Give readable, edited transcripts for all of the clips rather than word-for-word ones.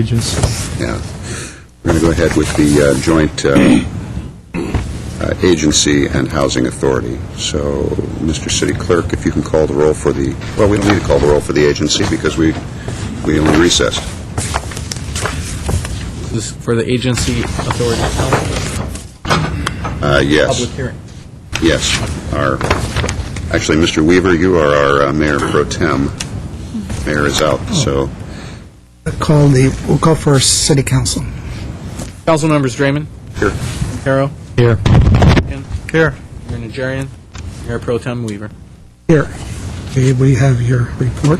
Agency. Yeah. We're going to go ahead with the joint agency and housing authority. So, Mr. City Clerk, if you can call the roll for the, well, we don't need to call the roll for the agency because we only recessed. This is for the agency authority Yes. public hearing. Yes. Actually, Mr. Weaver, you are our Mayor Pro Tem. Mayor is out, so... We'll call for City Council. Council members Draymond. Here. Caro. Here. Here. Mayor Najarian. Mayor Pro Tem Weaver. Here. Okay, we have your report.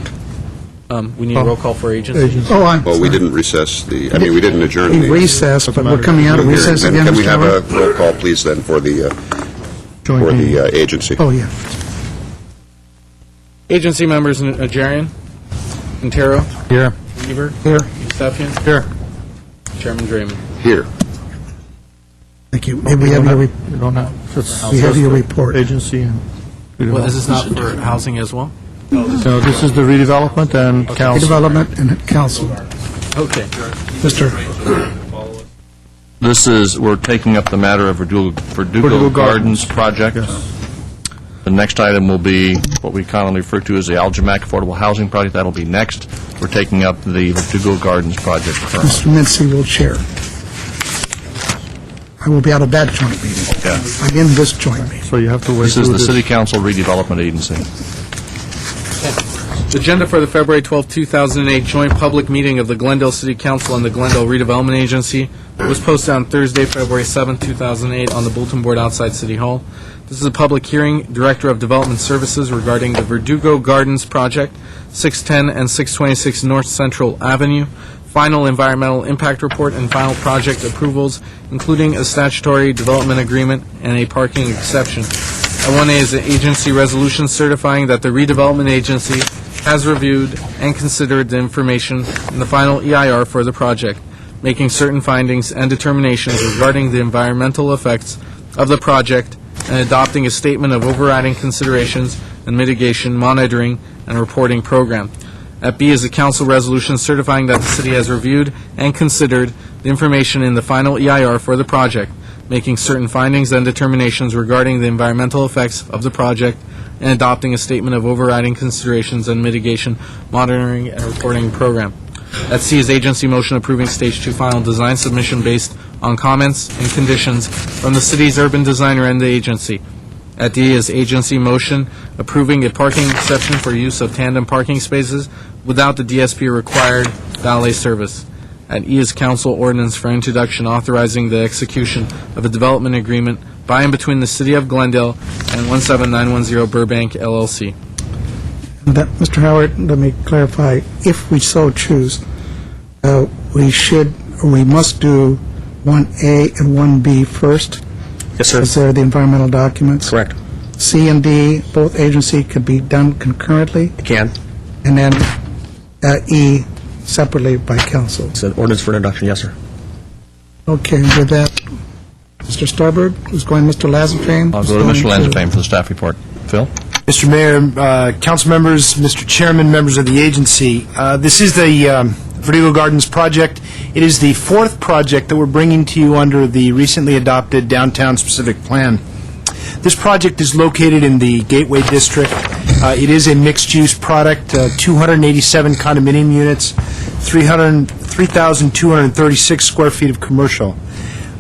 We need a roll call for agency. Well, we didn't recess we didn't adjourn We the... recessed, but we're coming out of recess Then again, can we Mr. have a Howard? roll call, please, then, for the agency? Oh, yeah. Agency members Najarian. Quintero. Here. Weaver. Here. Yusefian. Here. Chairman Draymond. Here. Thank you. May we have your, You don't have, we have your report. agency and Well, is this not for housing as well? So this is the redevelopment and council. Redevelopment and Council. Okay. Mr. We're taking up the matter of Verdugo Gardens project. The next item will be what we commonly refer to as the Algemac Affordable Housing Project. That'll be next. We're taking up the Verdugo Gardens project currently. Mr. Mincy will chair. I will be out of that joint meeting. Yeah. I'm in this joint meeting. So you have to wait. This is through the City Council Redevelopment Agency. The agenda for the February 12, 2008 joint public meeting of the Glendale City Council and the Glendale Redevelopment Agency was posted on Thursday, February 7, 2008 on the bulletin board outside City Hall. This is a public hearing, Director of Development Services regarding the Verdugo Gardens project, 610 and 626 North Central Avenue, final environmental impact report and final project approvals, including a statutory development agreement and a parking exception. 1A is an agency resolution certifying that the redevelopment agency has reviewed and considered the information in the final EIR for the project, making certain findings and determinations regarding the environmental effects of the project and adopting a statement of overriding considerations and mitigation monitoring and reporting program. At B is a council resolution certifying that the city has reviewed and considered the information in the final EIR for the project, making certain findings and determinations regarding the environmental effects of the project, and adopting a statement of overriding considerations and mitigation monitoring and reporting program. At C is agency motion approving Stage 2 final design submission based on comments and conditions from the city's urban designer and the agency. At D is agency motion approving a parking exception for use of tandem parking spaces without the DSP required valet service. At E is council ordinance for introduction authorizing the execution of a development agreement by and between the City of Glendale and 17910 Burbank LLC. Mr. Howard, let me clarify, if we so choose, we must do 1A and 1B first. Yes, sir. Because they're the environmental documents. Correct. C and D, both agency could be done concurrently, It can. and then E separately by council. It's an ordinance for introduction, yes, sir. Okay, with that, Mr. Starbird, who's going, Mr. Lazafame? I'll go to Mr. Lansdowne for the staff report. Phil? Mr. Mayor, council members, Mr. Chairman, members of the agency, this is the Verdugo Gardens project. It is the fourth project that we're bringing to you under the recently adopted downtown specific plan. This project is located in the Gateway District. It is a mixed-use product, 287 condominium units, 3,236 square feet of commercial.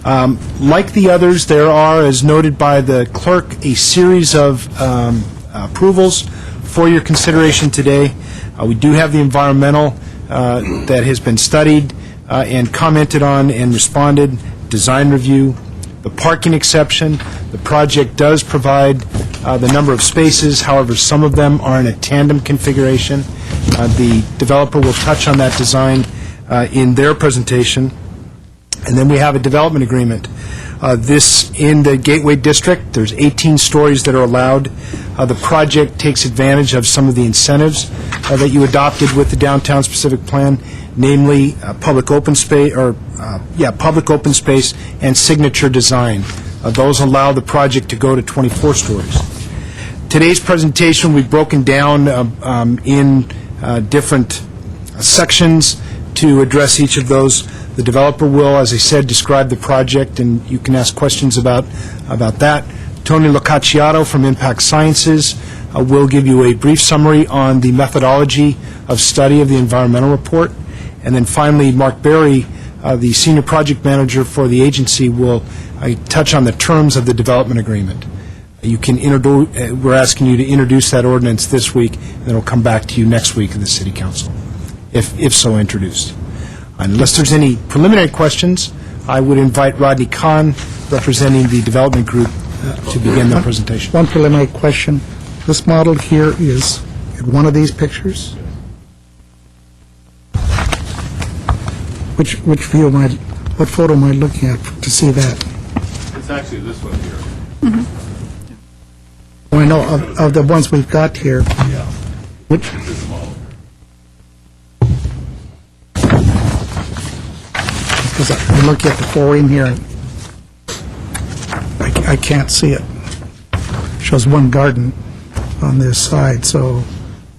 Like the others, there are, as noted by the clerk, a series of approvals for your consideration today. We do have the environmental that has been studied and commented on and responded, design review, the parking exception. The project does provide the number of spaces, however, some of them are in a tandem configuration. The developer will touch on that design in their presentation. And then we have a development agreement. This, in the Gateway District, there's 18 stories that are allowed. The project takes advantage of some of the incentives that you adopted with the downtown specific plan, namely public open space, public open space and signature design. Those allow the project to go to 24 stories. Today's presentation we've broken down in different sections to address each of those. The developer will, as I said, describe the project, and you can ask questions about that. Tony Locacciato from Impact Sciences will give you a brief summary on the methodology of study of the environmental report. And then finally, Mark Berry, the senior project manager for the agency, will touch on the terms of the development agreement. You can we're asking you to introduce that ordinance this week, and then it'll come back to you next week in the City Council, if so introduced. Unless there's any preliminary questions, I would invite Rodney Kahn, representing the development group, to begin the presentation. One preliminary question. This model here is in one of these pictures? Which view am I, what photo am I looking at to see that? It's actually this one here. Oh, I know, of the ones we've got here. Yeah. Which, This model. because I look at the four in here, I can't see it. Shows one garden on this side, so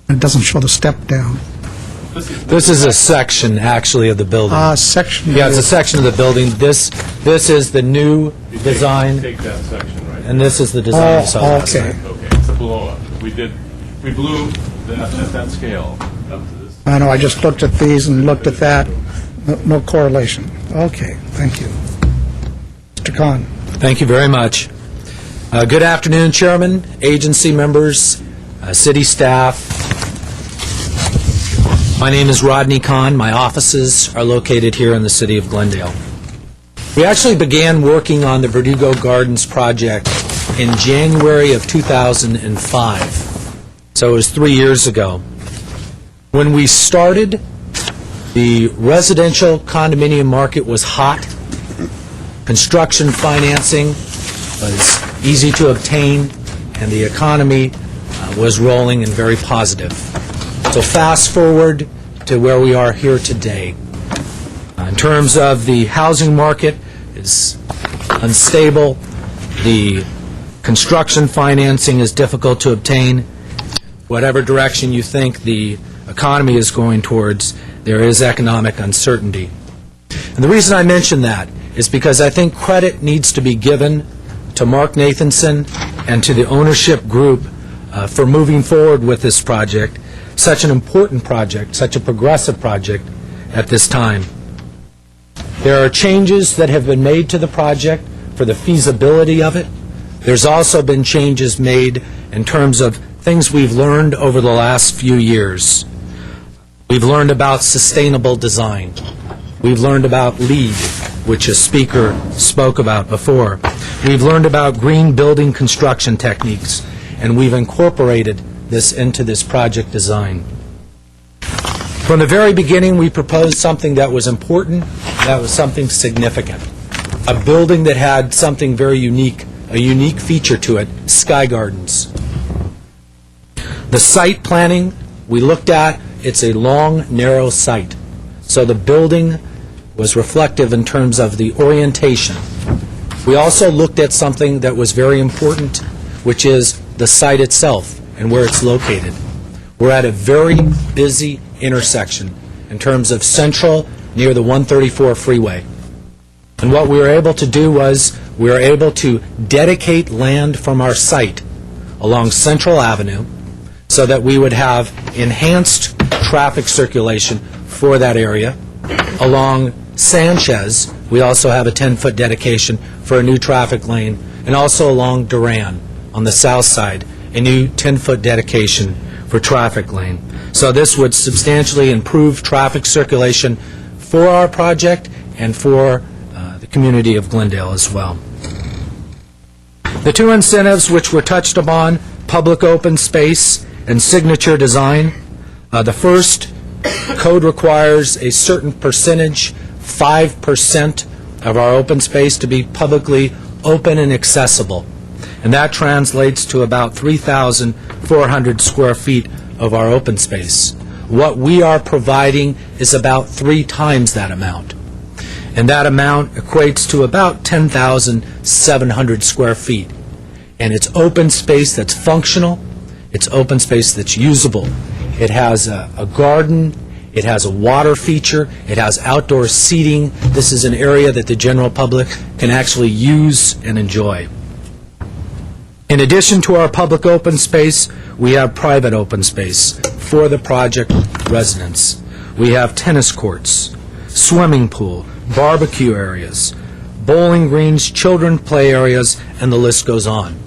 it doesn't show the step down. This is a section, actually, of the building. Section. Yeah, it's a section of the building. This is the new design, Take that section right and this is the design you saw last okay. night. Okay, it's a blow-up. We blew that at that scale up to this. I know, I just looked at these and looked at that. No correlation. Okay, thank you. Mr. Khan. Thank you very much. Good afternoon, Chairman, agency members, city staff. My name is Rodney Kahn. My offices are located here in the city of Glendale. We actually began working on the Verdugo Gardens project in January of 2005, so it was 3 years ago. When we started, the residential condominium market was hot. Construction financing was easy to obtain, and the economy was rolling and very positive. So fast forward to where we are here today. In terms of the housing market, it's unstable. The construction financing is difficult to obtain. Whatever direction you think the economy is going towards, there is economic uncertainty. And the reason I mention that is because I think credit needs to be given to Mark Nathanson and to the ownership group for moving forward with this project, such an important project, such a progressive project at this time. There are changes that have been made to the project for the feasibility of it. There's also been changes made in terms of things we've learned over the last few years. We've learned about sustainable design. We've learned about LEED, which a speaker spoke about before. We've learned about green building construction techniques, and we've incorporated this into this project design. From the very beginning, we proposed something that was important, that was something significant. A building that had something very unique, a unique feature to it, sky gardens. The site planning we looked at, it's a long, narrow site. So the building was reflective in terms of the orientation. We also looked at something that was very important, which is the site itself and where it's located. We're at a very busy intersection in terms of Central near the 134 freeway. And what we were able to do was we were able to dedicate land from our site along Central Avenue so that we would have enhanced traffic circulation for that area. Along Sanchez, we also have a 10-foot dedication for a new traffic lane, and also along Duran on the south side, a new 10-foot dedication for traffic lane. So this would substantially improve traffic circulation for our project and for the community of Glendale as well. The two incentives which were touched upon, public open space and signature design. The first, code requires a certain percentage, 5% of our open space to be publicly open and accessible. And that translates to about 3,400 square feet of our open space. What we are providing is about 3 times that amount. And that amount equates to about 10,700 square feet. And it's open space that's functional. It's open space that's usable. It has a garden. It has a water feature. It has outdoor seating. This is an area that the general public can actually use and enjoy. In addition to our public open space, we have private open space for the project residents. We have tennis courts, swimming pool, barbecue areas, bowling greens, children play areas, and the list goes on.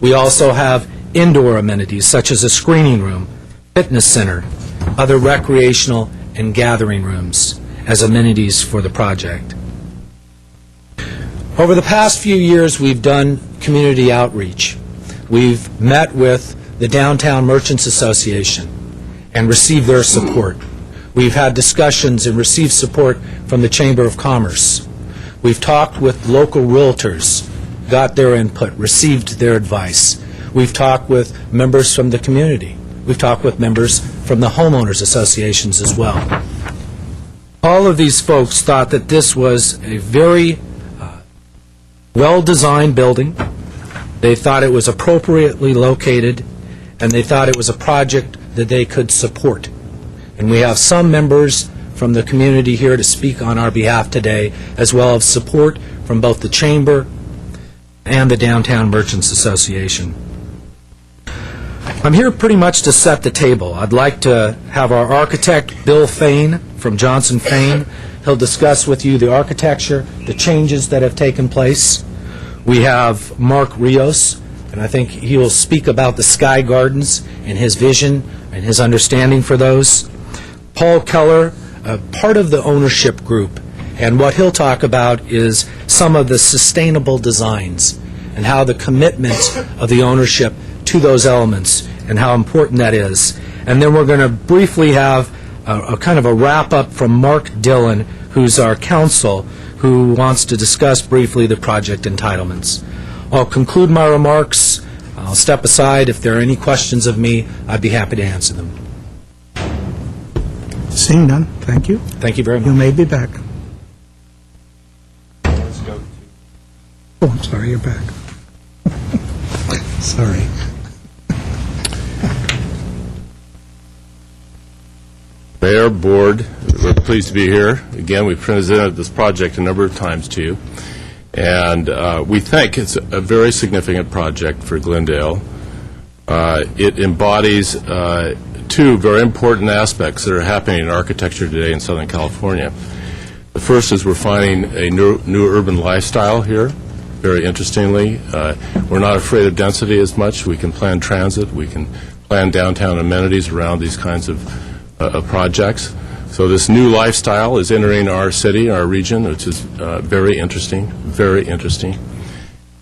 We also have indoor amenities such as a screening room, fitness center, other recreational and gathering rooms as amenities for the project. Over the past few years, we've done community outreach. We've met with the Downtown Merchants Association and received their support. We've had discussions and received support from the Chamber of Commerce. We've talked with local realtors, got their input, received their advice. We've talked with members from the community. We've talked with members from the homeowners associations as well. All of these folks thought that this was a very well-designed building. They thought it was appropriately located, and they thought it was a project that they could support. And we have some members from the community here to speak on our behalf today, as well as support from both the Chamber and the Downtown Merchants Association. I'm here pretty much to set the table. I'd like to have our architect, Bill Fain, from Johnson Fain. He'll discuss with you the architecture, the changes that have taken place. We have Mark Rios, and I think he will speak about the Sky Gardens and his vision and his understanding for those. Paul Keller, part of the ownership group, and what he'll talk about is some of the sustainable designs and how the commitment of the ownership to those elements and how important that is. And then we're going to briefly have a kind of a wrap-up from Mark Dillon, who's our counsel, who wants to discuss briefly the project entitlements. I'll conclude my remarks. I'll step aside. If there are any questions of me, I'd be happy to answer them. Seeing none, thank you. Thank you very You much. may be back. Oh, I'm sorry, you're back. Sorry. Mayor, Board, we're pleased to be here. Again, we've presented this project a number of times to you, and we think it's a very significant project for Glendale. It embodies two very important aspects that are happening in architecture today in Southern California. The first is we're finding a new urban lifestyle here, very interestingly. We're not afraid of density as much. We can plan transit. We can plan downtown amenities around these kinds of projects. So this new lifestyle is entering our city, our region, which is very interesting, very interesting.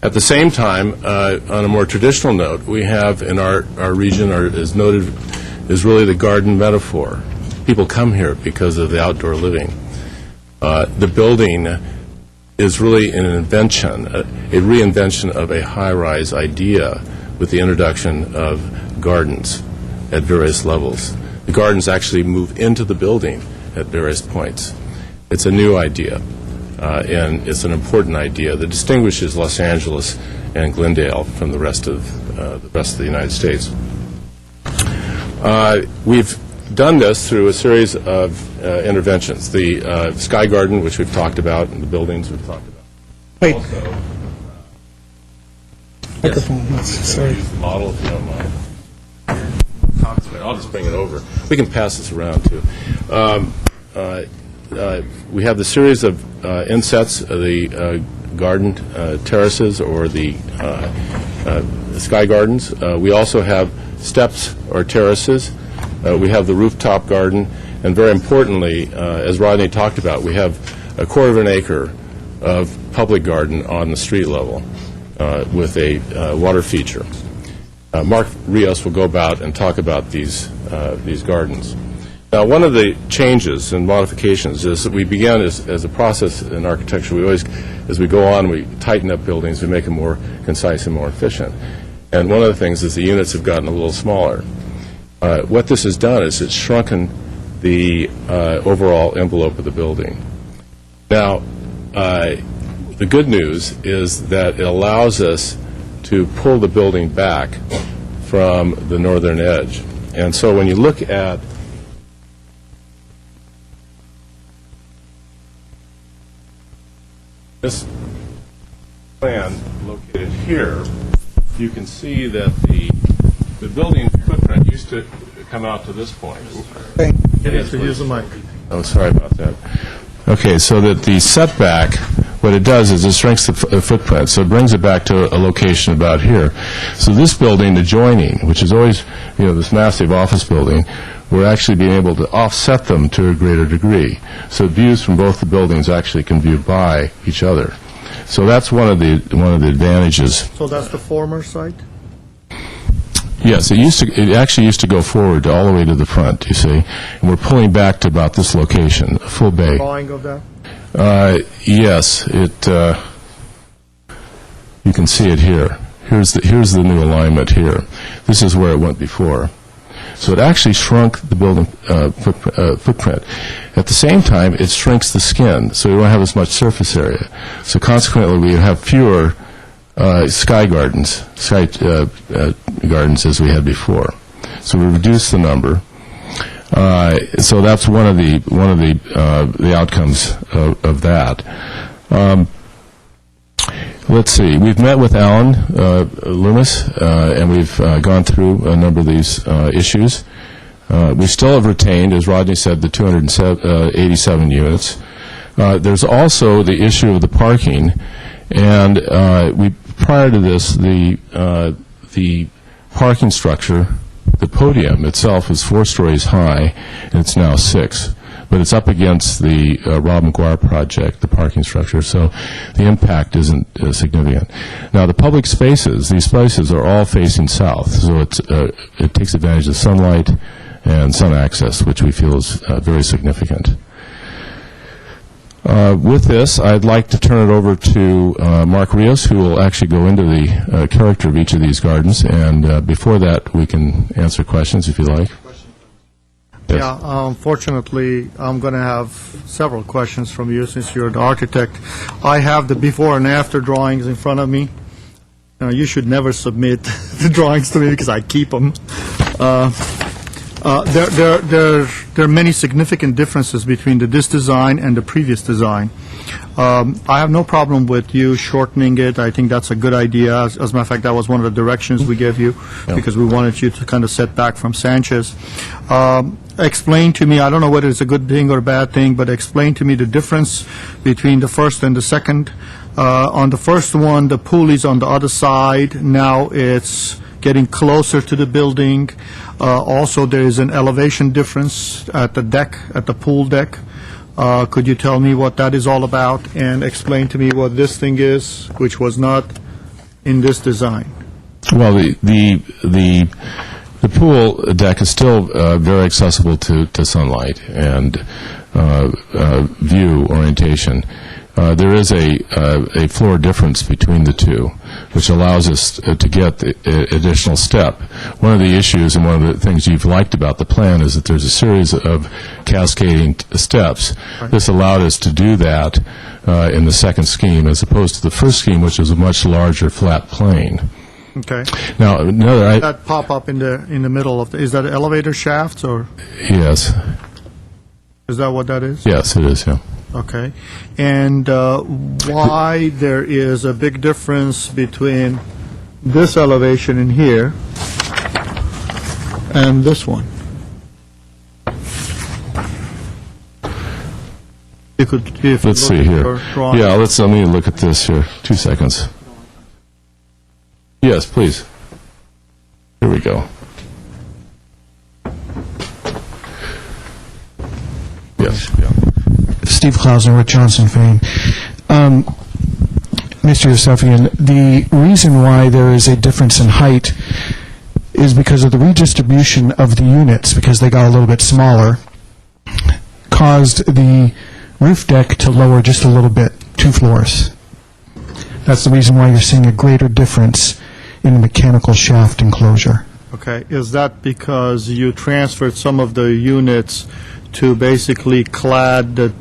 At the same time, on a more traditional note, we have in our region, as noted, is really the garden metaphor. People come here because of the outdoor living. The building is really an invention, a reinvention of a high-rise idea with the introduction of gardens at various levels. The gardens actually move into the building at various points. It's a new idea, and it's an important idea that distinguishes Los Angeles and Glendale from the rest of the United States. We've done this through a series of interventions. The Sky Garden, which we've talked about, and the buildings we've talked about. Wait. Also, Microphone, sorry. use the model, if you don't mind. I'll just bring it over. We can pass this around, too. We have the series of insets, the garden terraces or the Sky Gardens. We also have steps or terraces. We have the rooftop garden. And very importantly, as Rodney talked about, we have a quarter of an acre of public garden on the street level with a water feature. Mark Rios will go about and talk about these gardens. Now, one of the changes and modifications is that we began as a process in architecture. We always, as we go on, we tighten up buildings, we make them more concise and more efficient. And one of the things is the units have gotten a little smaller. What this has done is it's shrunken the overall envelope of the building. Now, the good news is that it allows us to pull the building back from the northern edge. And so when you look at this plan located here, you can see that the building footprint used to come out to this point. Use the mic. Oh, sorry about that. Okay, so that the setback, what it does is it shrinks the footprint, so it brings it back to a location about here. So this building adjoining, which is always, this massive office building, we're actually being able to offset them to a greater degree. So views from both the buildings actually can view by each other. So that's one of the advantages. So that's the former site? Yes, it actually used to go forward all the way to the front, you see, and we're pulling back to about this location, a full bay. Drawing of that? Yes, you can see it here. Here's the new alignment here. This is where it went before. So it actually shrunk the building footprint. At the same time, it shrinks the skin, so we don't have as much surface area. So consequently, we have fewer sky gardens as we had before. So we reduced the number. So that's one of the outcomes of that. Let's see. We've met with Alan Loomis, and we've gone through a number of these issues. We still have retained, as Rodney said, the 287 units. There's also the issue of the parking, and prior to this, the parking structure, the podium itself is 4 stories high, and it's now 6. But it's up against the Rob McGuire project, the parking structure, so the impact isn't significant. Now, the public spaces, these spaces are all facing south, so it takes advantage of sunlight and sun access, which we feel is very significant. With this, I'd like to turn it over to Mark Rios, who will actually go into the character of each of these gardens, and before that, we can answer questions if you like. Yes. Yeah, unfortunately, I'm going to have several questions from you since you're the architect. I have the before and after drawings in front of me. You should never submit the drawings to me because I keep them. There are many significant differences between this design and the previous design. I have no problem with you shortening it. I think that's a good idea. As a matter of fact, that was one of the directions we gave you because we wanted you to kind of set back from Sanchez. Explain to me, I don't know whether it's a good thing or a bad thing, but explain to me the difference between the first and the second. On the first one, the pool is on the other side. Now it's getting closer to the building. Also, there is an elevation difference at the deck, at the pool deck. Could you tell me what that is all about and explain to me what this thing is, which was not in this design? Well, the pool deck is still very accessible to sunlight and view orientation. There is a floor difference between the two, which allows us to get the additional step. One of the issues and one of the things you've liked about the plan is that there's a series of cascading steps. Right. This allowed us to do that in the second scheme, as opposed to the first scheme, which is a much larger flat plane. Okay. Now, another... that pop up in the middle of is that elevator shafts or? Yes. Is that what that is? Yes, it is, yeah. Okay. And why there is a big difference between this elevation in here and this one? You could, if let's see here. Yeah, let me look at this here. 2 seconds. Yes, please. Here we go. Yes, yeah. Steve Klausner with Johnson Fane. Mr. Yosefian, the reason why there is a difference in height is because of the redistribution of the units, because they got a little bit smaller, caused the roof deck to lower just a little bit, 2 floors. That's the reason why you're seeing a greater difference in the mechanical shaft enclosure. Okay. Is that because you transferred some of the units to basically clad the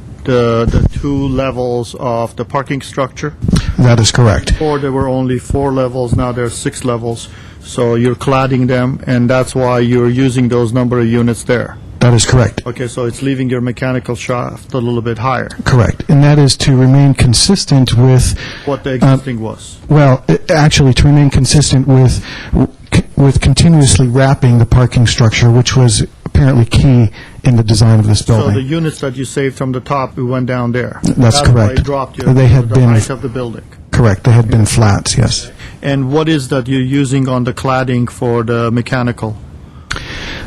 2 levels of the parking structure? That is correct. Before there were only 4 levels, now there are 6 levels. So you're cladding them, and that's why you're using those number of units there. That is correct. Okay, so it's leaving your mechanical shaft a little bit higher, Correct. And that is to remain consistent with, what the existing was. well, actually, to remain consistent with continuously wrapping the parking structure, which was apparently key in the design of this So the building. units that you saved from the top, it went down there? That's why correct. it dropped you They had the been- height of the building. Correct. They had been flats, yes. And what is that you're using on the cladding for the mechanical?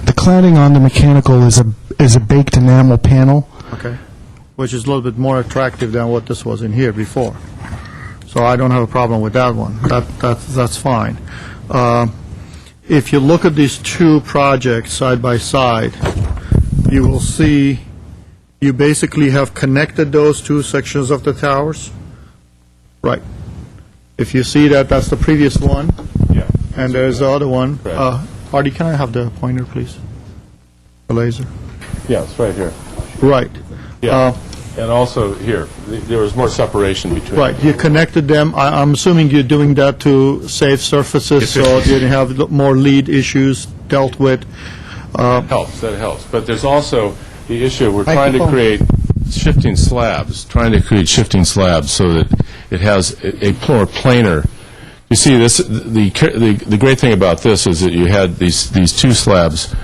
The cladding on the mechanical is a baked enamel panel. Okay. Which is a little bit more attractive than what this was in here before. So I don't have a problem with that one. That's fine. If you look at these two projects side by side, you will see you basically have connected those two sections of the towers. Right. If you see that, that's the previous one, Yeah. and there's the other one. Correct. Artie, can I have the pointer, please? The laser. Yeah, it's right here. Right. Yeah. And also here, there was more separation between. Right, you connected them. I'm assuming you're doing that to save surfaces, so you didn't have more lead issues dealt with. That helps. But there's also the issue, we're trying to create shifting slabs so that it has a more planar. You see, the great thing about this is that you had these two slabs.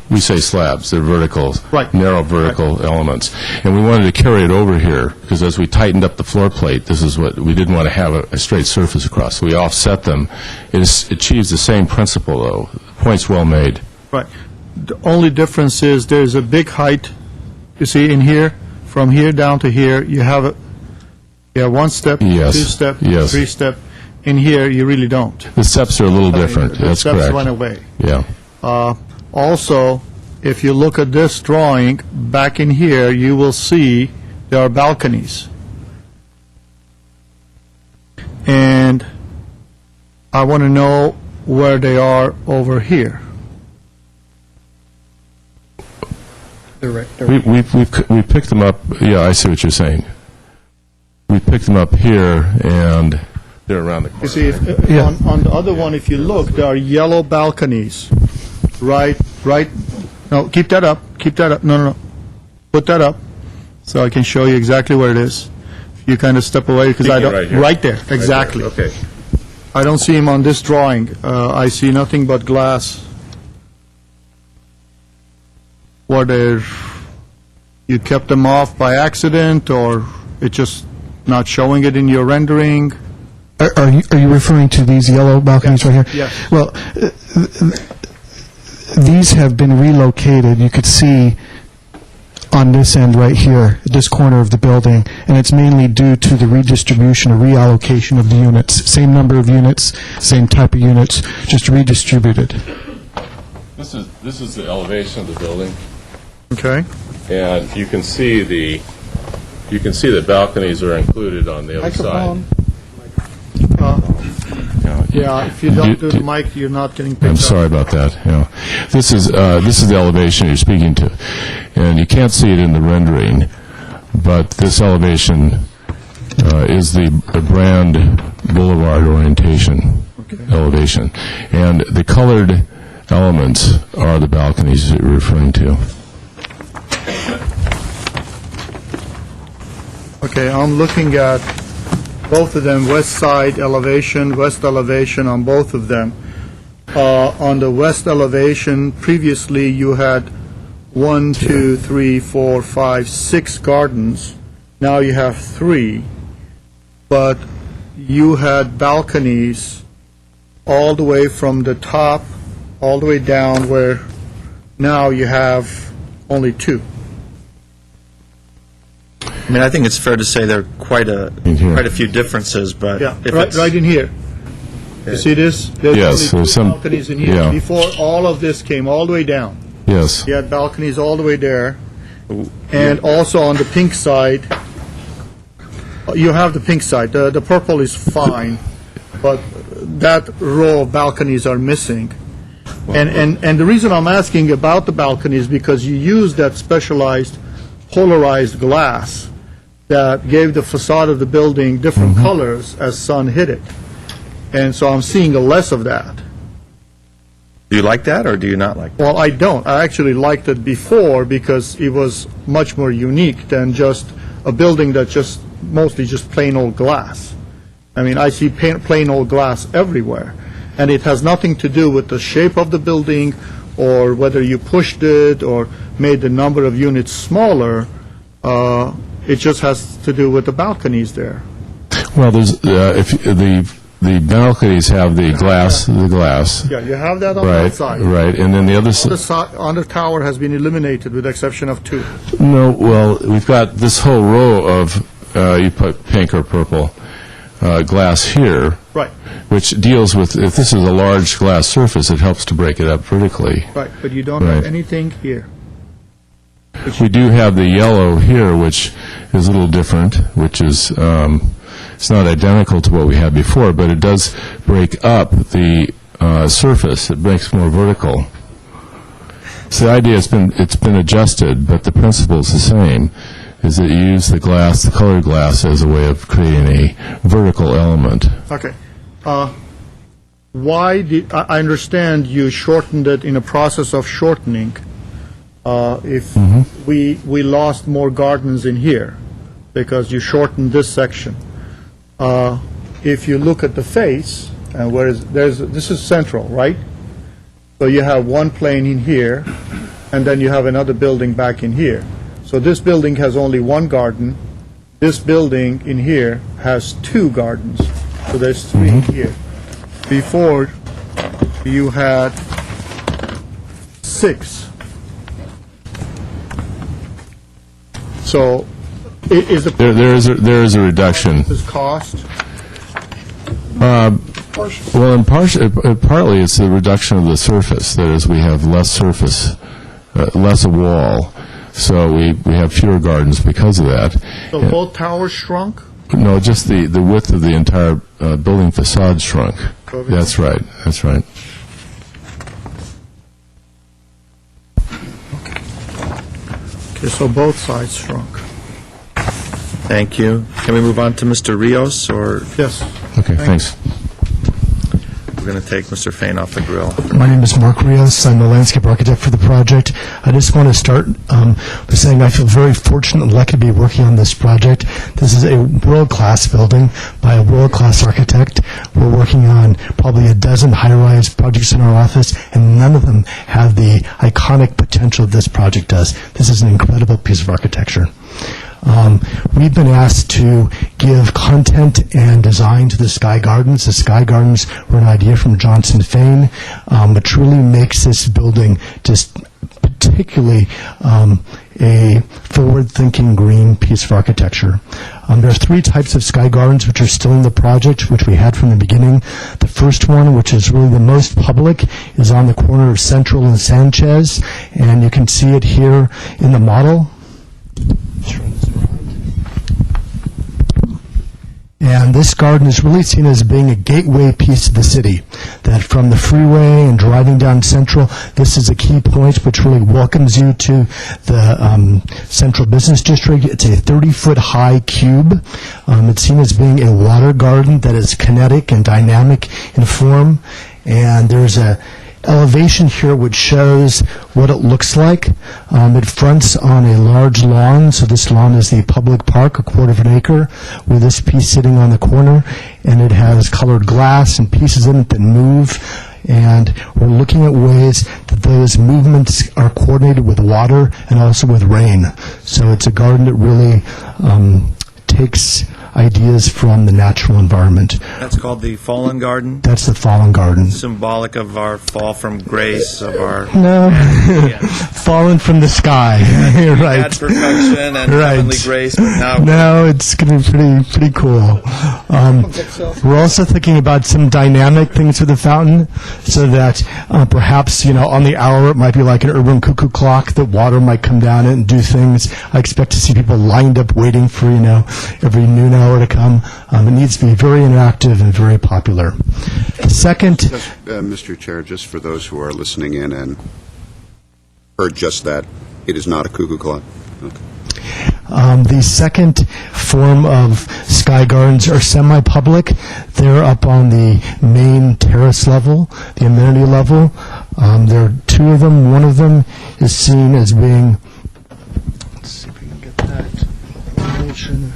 We say slabs, they're vertical, Right. narrow vertical elements. And we wanted to carry it over here, because as we tightened up the floor plate, this is what, we didn't want to have a straight surface across, so we offset them. It achieves the same principle, though. Point's well made. Right. The only difference is there's a big height, you see, in here, from here down to here, you have one step, Yes. two step, Yes. three step. In here, you really don't. The steps are a little different, The that's steps correct. went away. Yeah. Also, if you look at this drawing, back in here, you will see there are balconies. And I want to know where they are over here. We picked them up, yeah, I see what you're saying. We picked them up here, and they're around the corner. You see, on the other one, if you look, there are yellow balconies, right, no, keep that up, no, put that up, so I can show you exactly where it is. You kind of step away, because I Thinking don't... right here. Right there, exactly. Okay. I don't see him on this drawing. I see nothing but glass. Were there, you kept them off by accident, or it just not showing it in your rendering? Are you referring to these yellow balconies right here? Yes. Well, these have been relocated. You could see on this end right here, this corner of the building, and it's mainly due to the redistribution or reallocation of the units. Same number of units, same type of units, just redistributed. This is the elevation of the building, Okay. and you can see the balconies are included on the other side. Yeah, if you don't do the mic, you're not getting picked up. I'm sorry about that. Yeah. This is the elevation you're speaking to, and you can't see it in the rendering, but this elevation is the Brand Boulevard orientation elevation, and the colored elements are the balconies that you're referring to. Okay, I'm looking at both of them, west side elevation, west elevation on both of them. On the west elevation, previously you had 1, 2, 3, 4, 5, 6 gardens. Now you have 3, but you had balconies all the way from the top, all the way down, where now you have only 2. I mean, I think it's fair to say there are quite a few differences, but Yeah, if right, it's... right in here. You see this? Yes, There's there's only 2 some- balconies in here. yeah. Before, all of this came all the way down. Yes. You had balconies all the way there, and also on the pink side, you have the pink side. The purple is fine, but that row of balconies are missing. And the reason I'm asking about the balcony is because you use that specialized polarized glass that gave the facade of the building different colors as sun hit it. And so I'm seeing a less of that. Do you like that, or do you not like that? Well, I don't. I actually liked it before because it was much more unique than just a building that's just mostly just plain old glass. I mean, I see plain old glass everywhere, and it has nothing to do with the shape of the building or whether you pushed it or made the number of units smaller. It just has to do with the balconies there. Well, there's, if the balconies have the glass, Yeah, you have that on right, that side. right, and then the other The side. on the tower has been eliminated with the exception of two. No, well, we've got this whole row of, you put pink or purple glass here, Right, which deals with, if this is a large glass surface, it helps to break it up vertically. right, but you don't have Right. anything here. We do have the yellow here, which is a little different, which is, it's not identical to what we had before, but it does break up the surface. It makes more vertical. So the idea has been, it's been adjusted, but the principle is the same, is that you use the glass, the colored glass, as a way of creating a vertical element. Okay. Why did, I understand you shortened it in a process of shortening. If we lost more gardens in here because you shortened this section. If you look at the face, and this is central, right? So you have one plane in here, and then you have another building back in here. So this building has only one garden. This building in here has two gardens. So there's three in here. Before, you had 6. So is the There is a reduction. this cost? Well, partly it's the reduction of the surface. That is, we have less surface, less a wall, so we have fewer gardens because of that. So both towers shrunk? No, just the width of the entire building facade shrunk. That's right, that's right. Okay, so both sides shrunk. Thank you. Can we move on to Mr. Rios, or Yes. Okay, thanks. we're going to take Mr. Fain off the grill? My name is Mark Rios. I'm the landscape architect for the project. I just want to start by saying I feel very fortunate and lucky to be working on this project. This is a world-class building by a world-class architect. We're working on probably a dozen high-rise projects in our office, and none of them have the iconic potential this project does. This is an incredible piece of architecture. We've been asked to give content and design to the Sky Gardens. The Sky Gardens were an idea from Johnson Fain, which really makes this building just particularly a forward-thinking green piece of architecture. There are 3 types of Sky Gardens which are still in the project, which we had from the beginning. The first one, which is really the most public, is on the corner of Central and Sanchez, and you can see it here in the model. And this garden is really seen as being a gateway piece of the city, that from the freeway and driving down Central, this is a key point which really welcomes you to the Central Business District. It's a 30-foot high cube. It's seen as being a water garden that is kinetic and dynamic in form, and there's a elevation here which shows what it looks like. It fronts on a large lawn, so this lawn is the public park, a quarter of an acre, with this piece sitting on the corner, and it has colored glass and pieces in it that move, and we're looking at ways that those movements are coordinated with water and also with rain. So it's a garden that really takes ideas from the natural environment. That's called the Fallen Garden, That's the Fallen Garden. symbolic of our fall from grace, of our No, fallen from the sky. You're right. bad perfection and Right. heavenly grace, but now No, it's going to be pretty cool. We're also thinking about some dynamic things with the fountain, so that perhaps, on the hour, it might be like an urban cuckoo clock, that water might come down it and do things. I expect to see people lined up waiting for, every noon hour to come. It needs to be very interactive and very popular. The second... Mr. Chair, just for those who are listening in and heard just that, it is not a cuckoo clock. Okay. The second form of Sky Gardens are semi-public. They're up on the main terrace level, the amenity level. There are two of them. One of them is seen as being, let's see if we can get that information.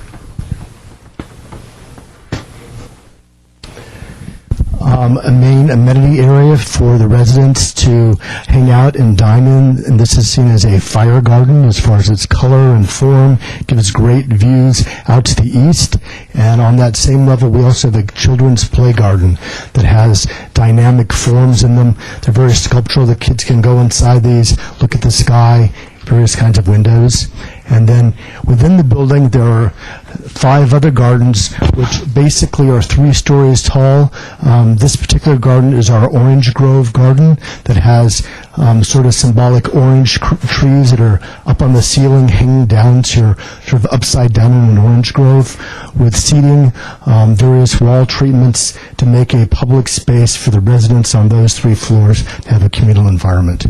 A main amenity area for the residents to hang out and dine in, and this is seen as a fire garden as far as its color and form. It gives great views out to the east, and on that same level, we also have a children's play garden that has dynamic forms in them. They're very sculptural. The kids can go inside these, look at the sky, various kinds of windows. And then within the building, there are 5 other gardens, which basically are 3 stories tall. This particular garden is our orange grove garden that has sort of symbolic orange trees that are up on the ceiling, hanging down, so you're sort of upside down in an orange grove, with seating, various wall treatments to make a public space for the residents on those 3 floors to have a communal environment.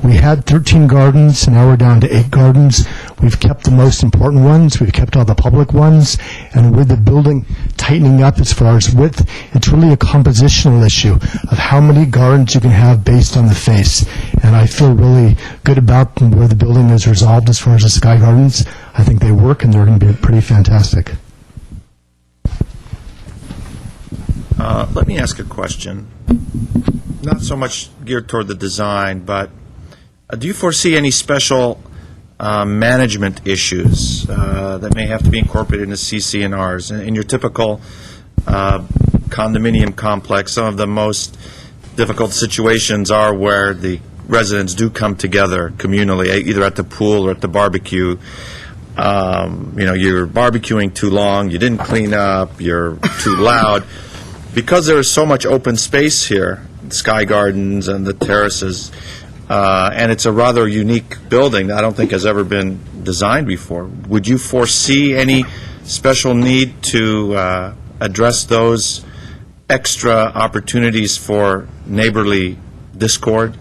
We had 13 gardens, and now we're down to 8 gardens. We've kept the most important ones. We've kept all the public ones. And with the building tightening up as far as width, it's really a compositional issue of how many gardens you can have based on the face. And I feel really good about where the building is resolved as far as the sky gardens. I think they work, and they're going to be pretty fantastic. Let me ask a question. Not so much geared toward the design, but do you foresee any special management issues that may have to be incorporated into CC&Rs? In your typical condominium complex, some of the most difficult situations are where the residents do come together communally, either at the pool or at the barbecue. You're barbecuing too long, you didn't clean up, you're too loud. Because there is so much open space here, sky gardens and the terraces, and it's a rather unique building that I don't think has ever been designed before. Would you foresee any special need to address those extra opportunities for neighborly discord?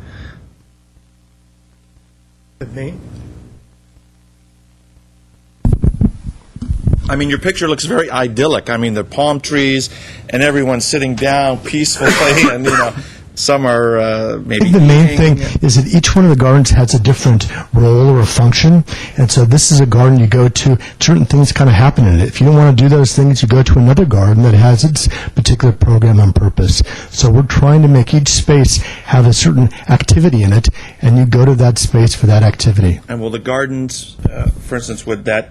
I mean, your picture looks very idyllic. I mean, the palm trees and everyone sitting down peacefully, and some are maybe. I think the main eating. thing is that each one of the gardens has a different role or a function, and so this is a garden you go to, certain things kind of happen in it. If you don't want to do those things, you go to another garden that has its particular program and purpose. So we're trying to make each space have a certain activity in it, and you go to that space for that activity. And will the gardens, for instance, would that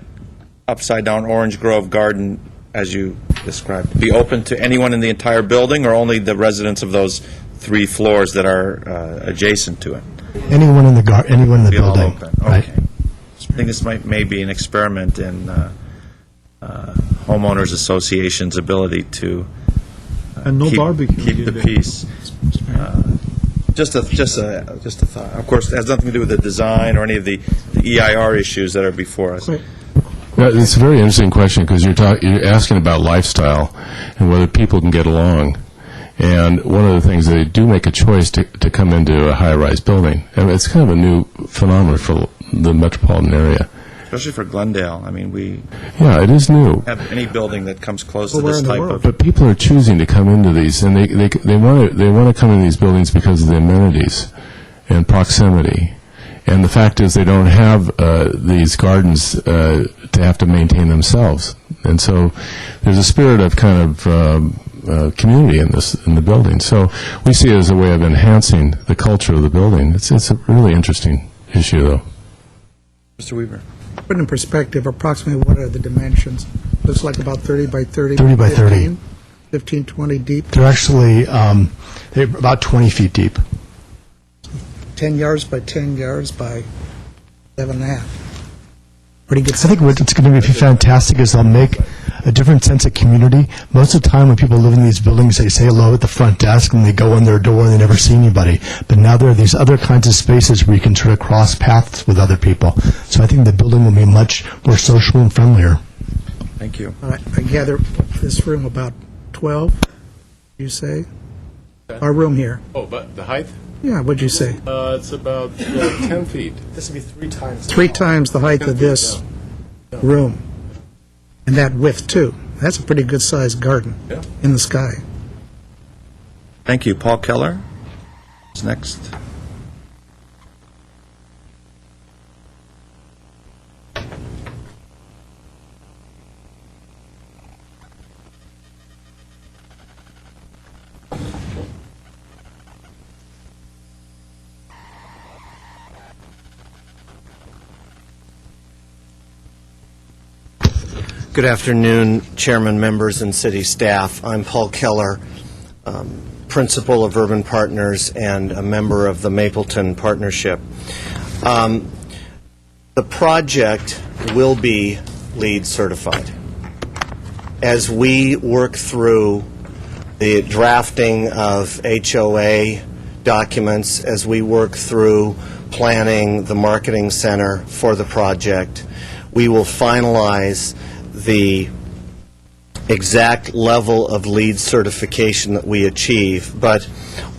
upside-down orange grove garden, as you described, be open to anyone in the entire building, or only the residents of those 3 floors that are adjacent to it? Anyone in the Be all building. open. Right. Okay. I think this may be an experiment in homeowners associations' ability to And no keep barbecue. keep the peace. Just a thought. Of course, it has nothing to do with the design or any of the EIR issues that are before us. Yeah, it's a very interesting question, because you're asking about lifestyle and whether people can get along. And one of the things, they do make a choice to come into a high-rise building. And it's kind of a new phenomenon for the metropolitan area. Especially for Glendale. I mean, we Yeah, it is new. have any building that comes close to this type of... But people are choosing to come into these, and they want to come into these buildings because of the amenities and proximity. And the fact is, they don't have these gardens to have to maintain themselves. And so there's a spirit of kind of community in the building. So we see it as a way of enhancing the culture of the building. It's a really interesting issue, though. Mr. Weaver. Put in perspective, approximately what are the dimensions? Looks like about 30 by 30. 30 by 30. 15, 20 deep, They're actually they're about 20 feet deep. 10 yards by 10 yards by 11.5. Pretty good. I think what's going to be fantastic is they'll make a different sense of community. Most of the time when people live in these buildings, they say hello at the front desk and they go in their door and they never see anybody. But now there are these other kinds of spaces where you can sort of cross paths with other people. So I think the building will be much more social and friendlier. Thank you. I gather this room about 12, you say? Our room here. Oh, but the height? Yeah, what'd you say? It's about 10 feet. This would be 3 times. 3 times the height of this room. And that width, too. That's a pretty good-sized garden Yeah. in the sky. Thank you. Paul Keller is next. Good afternoon, Chairman, members, and city staff. I'm Paul Keller, Principal of Urban Partners and a member of the Mapleton Partnership. The project will be LEED certified. As we work through the drafting of HOA documents, as we work through planning the marketing center for the project, we will finalize the exact level of LEED certification that we achieve. But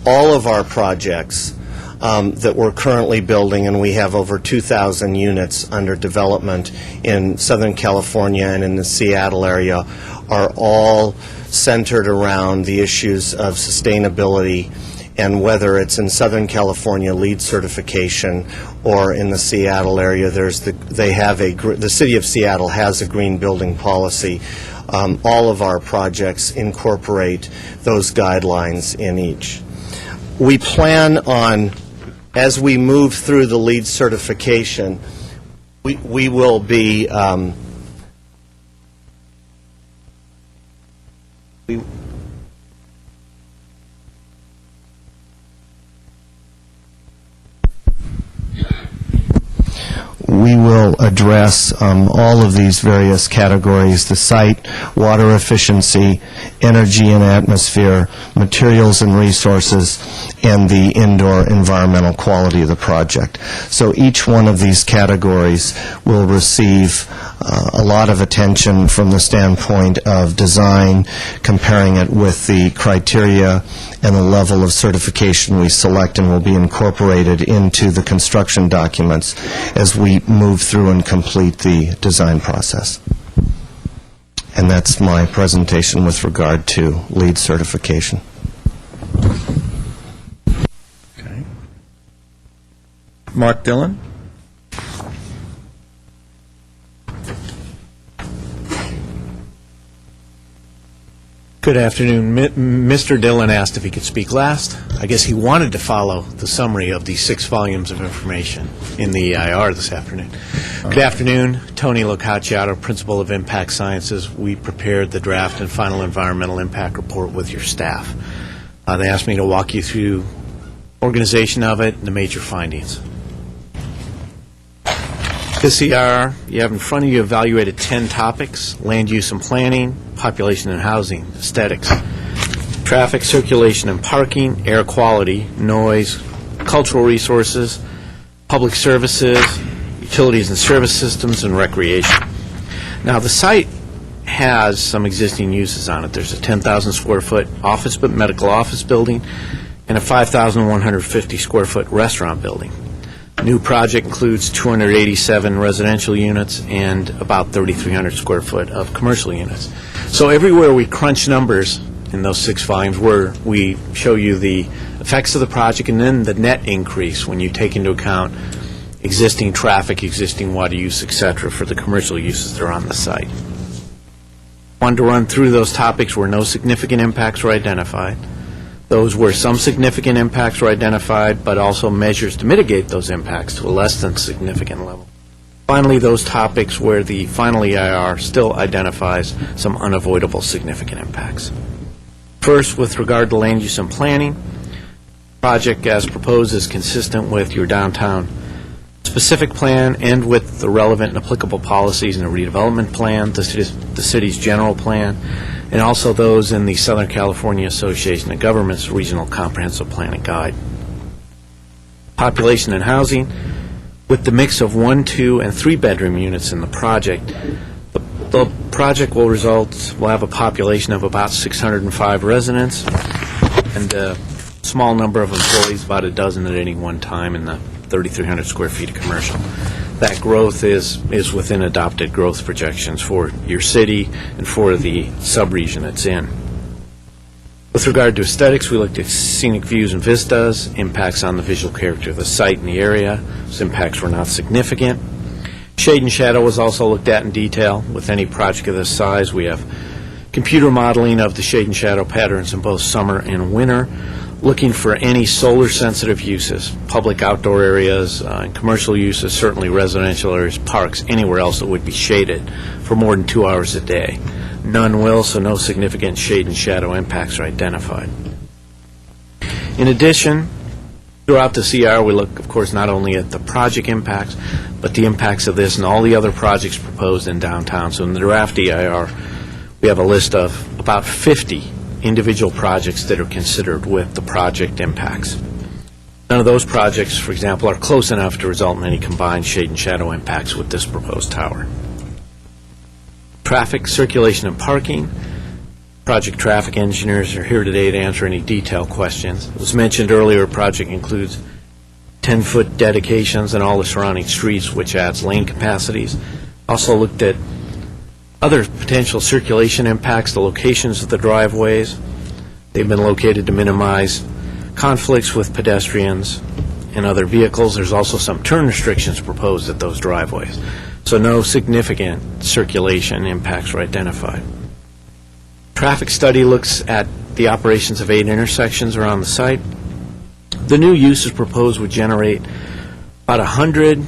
all of our projects that we're currently building, and we have over 2,000 units under development in Southern California and in the Seattle area, are all centered around the issues of sustainability. And whether it's in Southern California LEED certification or in the Seattle area, the city of Seattle has a green building policy. All of our projects incorporate those guidelines in each. We plan on, as we move through the LEED certification, we will be we will address all of these various categories: the site, water efficiency, energy and atmosphere, materials and resources, and the indoor environmental quality of the project. So each one of these categories will receive a lot of attention from the standpoint of design, comparing it with the criteria and the level of certification we select, and will be incorporated into the construction documents as we move through and complete the design process. And that's my presentation with regard to LEED certification. Okay. Mark Dillon? Good afternoon. Mr. Dillon asked if he could speak last. I guess he wanted to follow the summary of the 6 volumes of information in the EIR this afternoon. Good afternoon. Tony Locacciato, Principal of Impact Sciences. We prepared the draft and final environmental impact report with your staff. They asked me to walk you through organization of it and the major findings. This EIR you have in front of you evaluated 10 topics: land use and planning, population and housing, aesthetics, traffic, circulation and parking, air quality, noise, cultural resources, public services, utilities and service systems, and recreation. Now, the site has some existing uses on it. There's a 10,000 square foot office but medical office building and a 5,150 square foot restaurant building. New project includes 287 residential units and about 3,300 square foot of commercial units. So everywhere we crunch numbers in those 6 volumes, where we show you the effects of the project and then the net increase when you take into account existing traffic, existing water use, etc., for the commercial uses that are on the site. Wanted to run through those topics where no significant impacts were identified. Those where some significant impacts were identified, but also measures to mitigate those impacts to a less than significant level. Finally, those topics where the final EIR still identifies some unavoidable significant impacts. First, with regard to land use and planning, project as proposed is consistent with your downtown specific plan and with the relevant and applicable policies in the redevelopment plan, the city's general plan, and also those in the Southern California Association of Governments Regional Comprehensive Planning Guide. Population and housing, with the mix of 1, 2, and 3-bedroom units in the project, the project will have a population of about 605 residents and a small number of employees, about a dozen at any one time, in the 3,300 square feet of commercial. That growth is within adopted growth projections for your city and for the sub-region it's in. With regard to aesthetics, we looked at scenic views and vistas, impacts on the visual character of the site and the area. Those impacts were not significant. Shade and shadow was also looked at in detail. With any project of this size, we have computer modeling of the shade and shadow patterns in both summer and winter. looking for any solar-sensitive uses, public outdoor areas, and commercial uses, certainly residential areas, parks, anywhere else that would be shaded for more than 2 hours a day. None will, so no significant shade and shadow impacts are identified. In addition, throughout the CR, we look, of course, not only at the project impacts, but the impacts of this and all the other projects proposed in downtown. So in the draft EIR, we have a list of about 50 individual projects that are considered with the project impacts. None of those projects, for example, are close enough to result in any combined shade and shadow impacts with this proposed tower. Traffic, circulation, and parking. Project traffic engineers are here today to answer any detailed questions. It was mentioned earlier, a project includes 10-foot dedications in all the surrounding streets, which adds lane capacities. Also looked at other potential circulation impacts, the locations of the driveways. They've been located to minimize conflicts with pedestrians and other vehicles. There's also some turn restrictions proposed at those driveways. So no significant circulation impacts were identified. Traffic study looks at the operations of 8 intersections around the site. The new uses proposed would generate about 100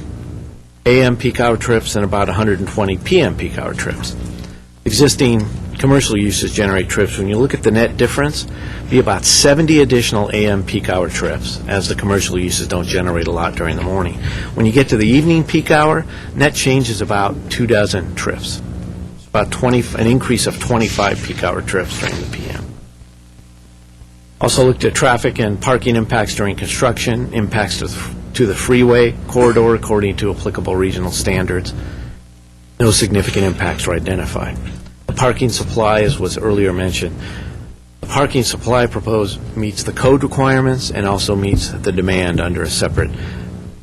AM peak hour trips and about 120 PM peak hour trips. Existing commercial uses generate trips. When you look at the net difference, be about 70 additional AM peak hour trips, as the commercial uses don't generate a lot during the morning. When you get to the evening peak hour, net change is about 24 trips. It's about an increase of 25 peak hour trips during the PM. Also looked at traffic and parking impacts during construction, impacts to the freeway corridor according to applicable regional standards. No significant impacts were identified. The parking supply, as was earlier mentioned, the parking supply proposed meets the code requirements and also meets the demand under a separate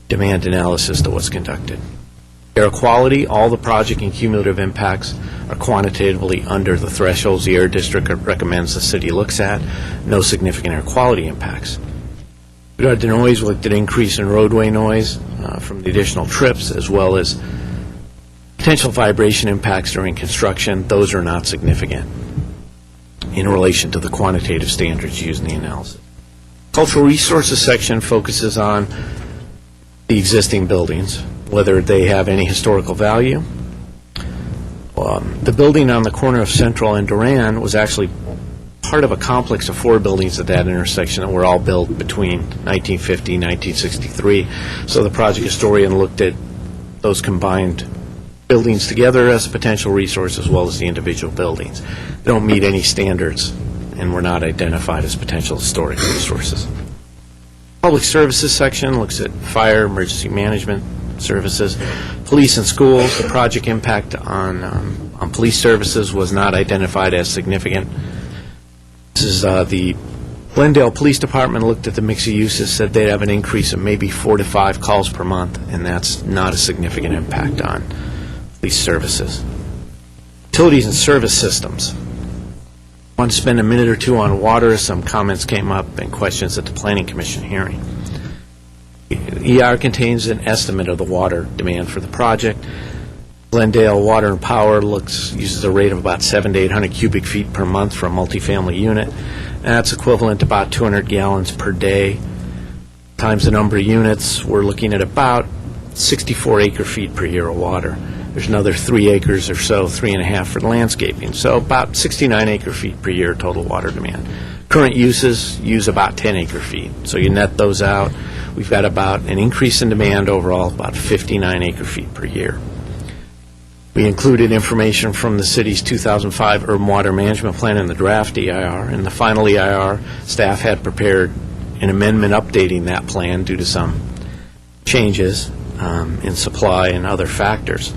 demand analysis that was conducted. Air quality, all the project and cumulative impacts are quantitatively under the thresholds the Air District recommends the city looks at. No significant air quality impacts. With regard to noise, we looked at increase in roadway noise from the additional trips, as well as potential vibration impacts during construction. Those are not significant in relation to the quantitative standards used in the analysis. Cultural resources section focuses on the existing buildings, whether they have any historical value. The building on the corner of Central and Duran was actually part of a complex of 4 buildings at that intersection that were all built between 1950 and 1963. So the project historian looked at those combined buildings together as a potential resource, as well as the individual buildings. They don't meet any standards and were not identified as potential historic resources. Public services section looks at fire, emergency management services, police and schools. The project impact on police services was not identified as significant. This is the Glendale Police Department looked at the mix of uses, said they'd have an increase of maybe 4 to 5 calls per month, and that's not a significant impact on police services. Utilities and service systems. I want to spend a minute or two on water. Some comments came up and questions at the Planning Commission hearing. ER contains an estimate of the water demand for the project. Glendale Water and Power uses a rate of about 700 to 800 cubic feet per month for a multifamily unit. And that's equivalent to about 200 gallons per day. Times the number of units, we're looking at about 64 acre-feet per year of water. There's another 3 acres or so, 3.5 for the landscaping. So about 69 acre-feet per year total water demand. Current uses use about 10 acre-feet. So you net those out, we've got about an increase in demand overall, about 59 acre-feet per year. We included information from the city's 2005 Urban Water Management Plan in the draft EIR. In the final EIR, staff had prepared an amendment updating that plan due to some changes in supply and other factors.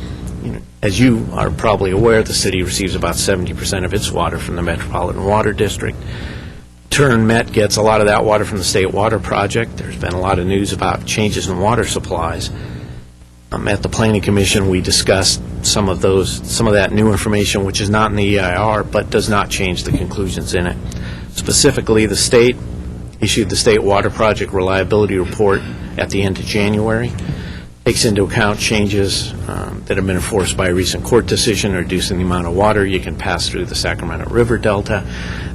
As you are probably aware, the city receives about 70% of its water from the Metropolitan Water District. Turn Met gets a lot of that water from the State Water Project. There's been a lot of news about changes in water supplies. At the Planning Commission, we discussed some of that new information, which is not in the EIR, but does not change the conclusions in it. Specifically, the state issued the State Water Project Reliability Report at the end of January. Takes into account changes that have been enforced by a recent court decision reducing the amount of water you can pass through the Sacramento River Delta,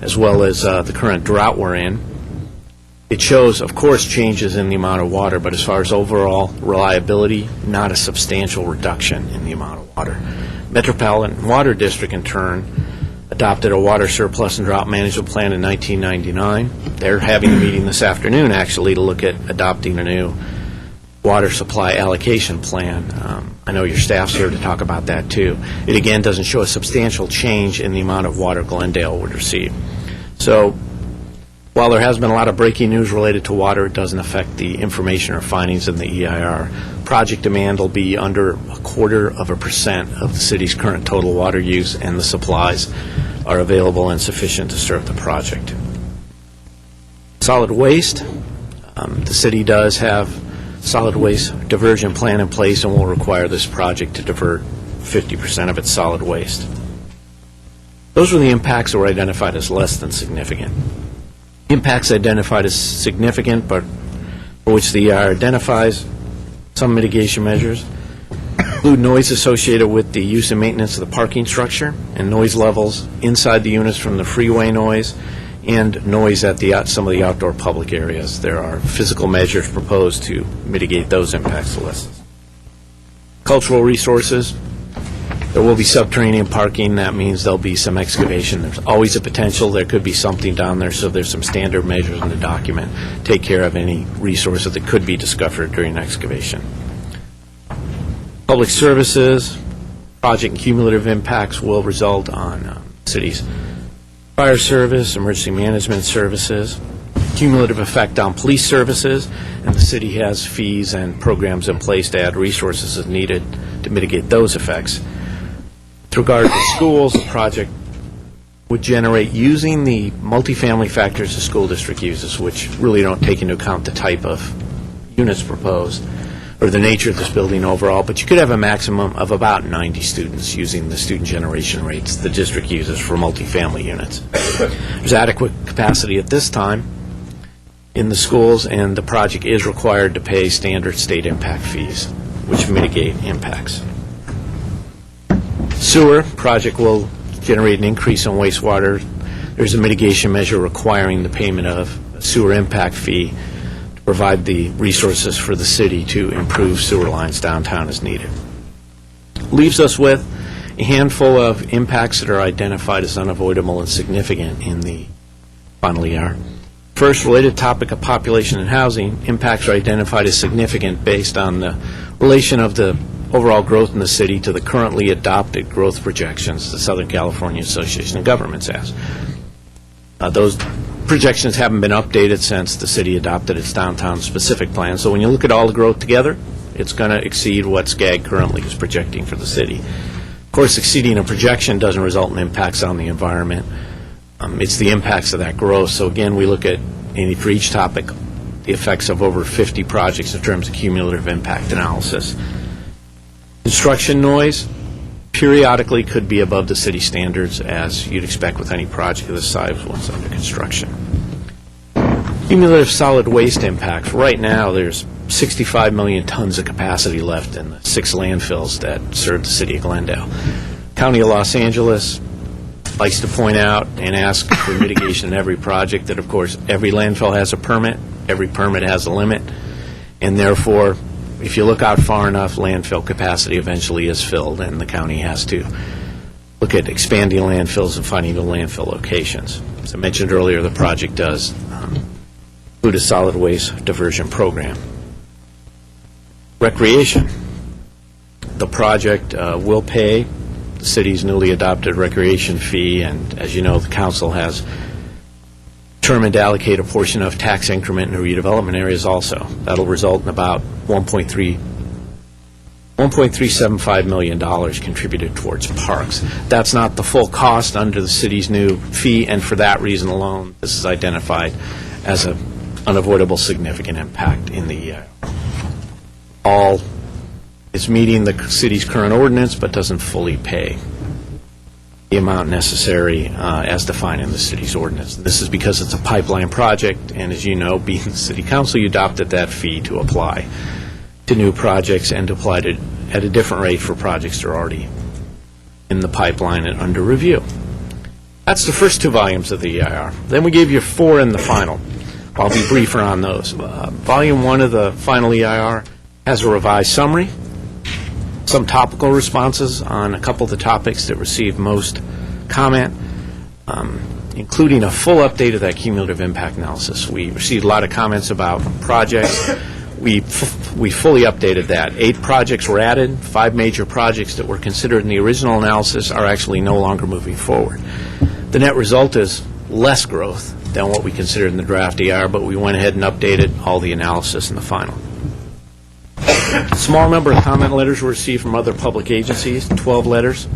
as well as the current drought we're in. It shows, of course, changes in the amount of water, but as far as overall reliability, not a substantial reduction in the amount of water. Metropolitan Water District, in turn, adopted a water surplus and drought management plan in 1999. They're having a meeting this afternoon, actually, to look at adopting a new water supply allocation plan. I know your staff's here to talk about that, too. It, again, doesn't show a substantial change in the amount of water Glendale would receive. So, while there has been a lot of breaking news related to water, it doesn't affect the information or findings in the EIR. Project demand will be under 0.25% of the city's current total water use, and the supplies are available and sufficient to serve the project. Solid waste, the city does have solid waste diversion plan in place and will require this project to divert 50% of its solid waste. Those were the impacts that were identified as less than significant. Impacts identified as significant, but for which the EIR identifies some mitigation measures, include noise associated with the use and maintenance of the parking structure and noise levels inside the units from the freeway noise and noise at some of the outdoor public areas. There are physical measures proposed to mitigate those impacts to less. Cultural resources. There will be subterranean parking. That means there'll be some excavation. There's always a potential there could be something down there, so there's some standard measures in the document to take care of any resources that could be discovered during excavation. Public services, project and cumulative impacts will result on city's fire service, emergency management services, cumulative effect on police services, and the city has fees and programs in place to add resources as needed to mitigate those effects. With regard to schools, the project would generate using the multifamily factors the school district uses, which really don't take into account the type of units proposed or the nature of this building overall, but you could have a maximum of about 90 students using the student generation rates the district uses for multifamily units. There's adequate capacity at this time in the schools, and the project is required to pay standard state impact fees, which mitigate impacts. Sewer project will generate an increase in wastewater. There's a mitigation measure requiring the payment of a sewer impact fee to provide the resources for the city to improve sewer lines downtown as needed. Leaves us with a handful of impacts that are identified as unavoidable and significant in the final EIR. First, related topic of population and housing, impacts are identified as significant based on the relation of the overall growth in the city to the currently adopted growth projections the Southern California Association of Governments has. Those projections haven't been updated since the city adopted its downtown-specific plan, so when you look at all the growth together, it's going to exceed what SCAG currently is projecting for the city. Of course, exceeding a projection doesn't result in impacts on the environment. It's the impacts of that growth. So again, we look at, for each topic, the effects of over 50 projects in terms of cumulative impact analysis. Construction noise periodically could be above the city standards, as you'd expect with any project of this size once under construction. Cumulative solid waste impacts. Right now, there's 65 million tons of capacity left in the 6 landfills that serve the city of Glendale. County of Los Angeles likes to point out and ask for mitigation in every project that, of course, every landfill has a permit, every permit has a limit, and therefore, if you look out far enough, landfill capacity eventually is filled, and the county has to look at expanding landfills and finding new landfill locations. As I mentioned earlier, the project does include a solid waste diversion program. Recreation. The project will pay the city's newly adopted recreation fee, and as you know, the council has determined to allocate a portion of tax increment in the redevelopment areas also. That'll result in about $1.375 million contributed towards parks. That's not the full cost under the city's new fee, and for that reason alone, this is identified as an unavoidable significant impact in the all is meeting the city's current ordinance but doesn't fully pay the amount necessary as defined in the city's ordinance. This is because it's a pipeline project, and as you know, being the city council, you adopted that fee to apply to new projects and to apply it at a different rate for projects that are already in the pipeline and under review. That's the first 2 volumes of the EIR. Then we gave you 4 in the final. I'll be briefer on those. Volume 1 of the final EIR has a revised summary, some topical responses on a couple of the topics that received most comment, including a full update of that cumulative impact analysis. We received a lot of comments about projects. We fully updated that. 8 projects were added. 5 major projects that were considered in the original analysis are actually no longer moving forward. The net result is less growth than what we considered in the draft EIR, but we went ahead and updated all the analysis in the final. A small number of comment letters were received from other public agencies, 12 letters.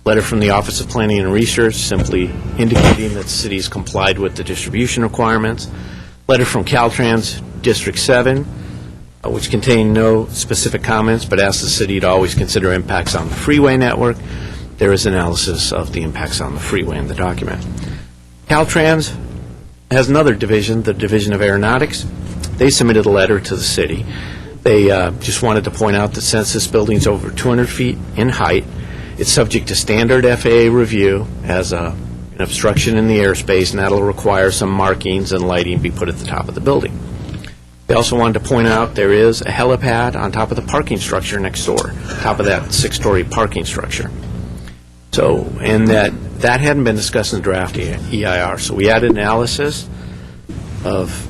Letter from the Office of Planning and Research simply indicating that the city has complied with the distribution requirements. Letter from Caltrans District 7, which contained no specific comments but asked the city to always consider impacts on the freeway network. There is analysis of the impacts on the freeway in the document. Caltrans has another division, the Division of Aeronautics. They submitted a letter to the city. They just wanted to point out that since this building is over 200 feet in height, it's subject to standard FAA review as an obstruction in the airspace, and that'll require some markings and lighting be put at the top of the building. They also wanted to point out there is a helipad on top of the parking structure next door, top of that 6-story parking structure. So, and that hadn't been discussed in the draft EIR. So we added analysis of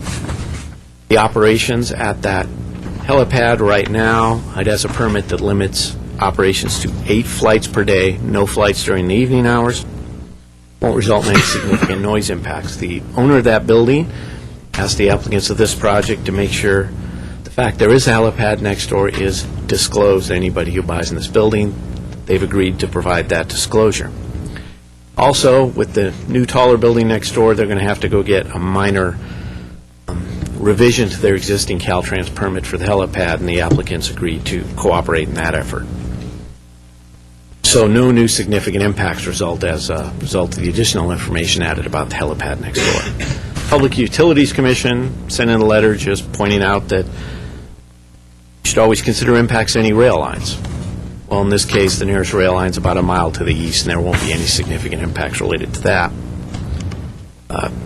the operations at that helipad. Right now, it has a permit that limits operations to 8 flights per day, no flights during the evening hours. Won't result in any significant noise impacts. The owner of that building asked the applicants of this project to make sure the fact there is a helipad next door is disclosed to anybody who buys in this building. They've agreed to provide that disclosure. Also, with the new taller building next door, they're going to have to go get a minor revision to their existing Caltrans permit for the helipad, and the applicants agreed to cooperate in that effort. So no new significant impacts result as a result of the additional information added about the helipad next door. Public Utilities Commission sent in a letter just pointing out that you should always consider impacts to any rail lines. Well, in this case, the nearest rail line is about a mile to the east, and there won't be any significant impacts related to that.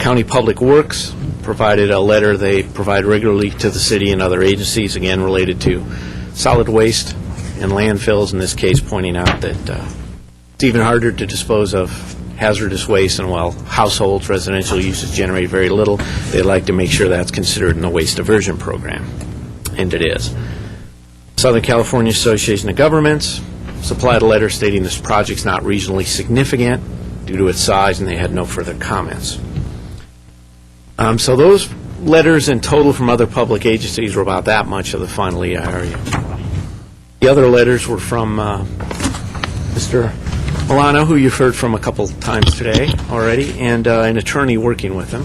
County Public Works provided a letter they provide regularly to the city and other agencies, again related to solid waste and landfills, in this case pointing out that it's even harder to dispose of hazardous waste, and while households, residential uses generate very little, they'd like to make sure that's considered in the waste diversion program, and it is. Southern California Association of Governments supplied a letter stating this project's not regionally significant due to its size, and they had no further comments. So those letters in total from other public agencies were about that much of the final EIR. The other letters were from Mr. Milano, who you've heard from a couple times today already, and an attorney working with him.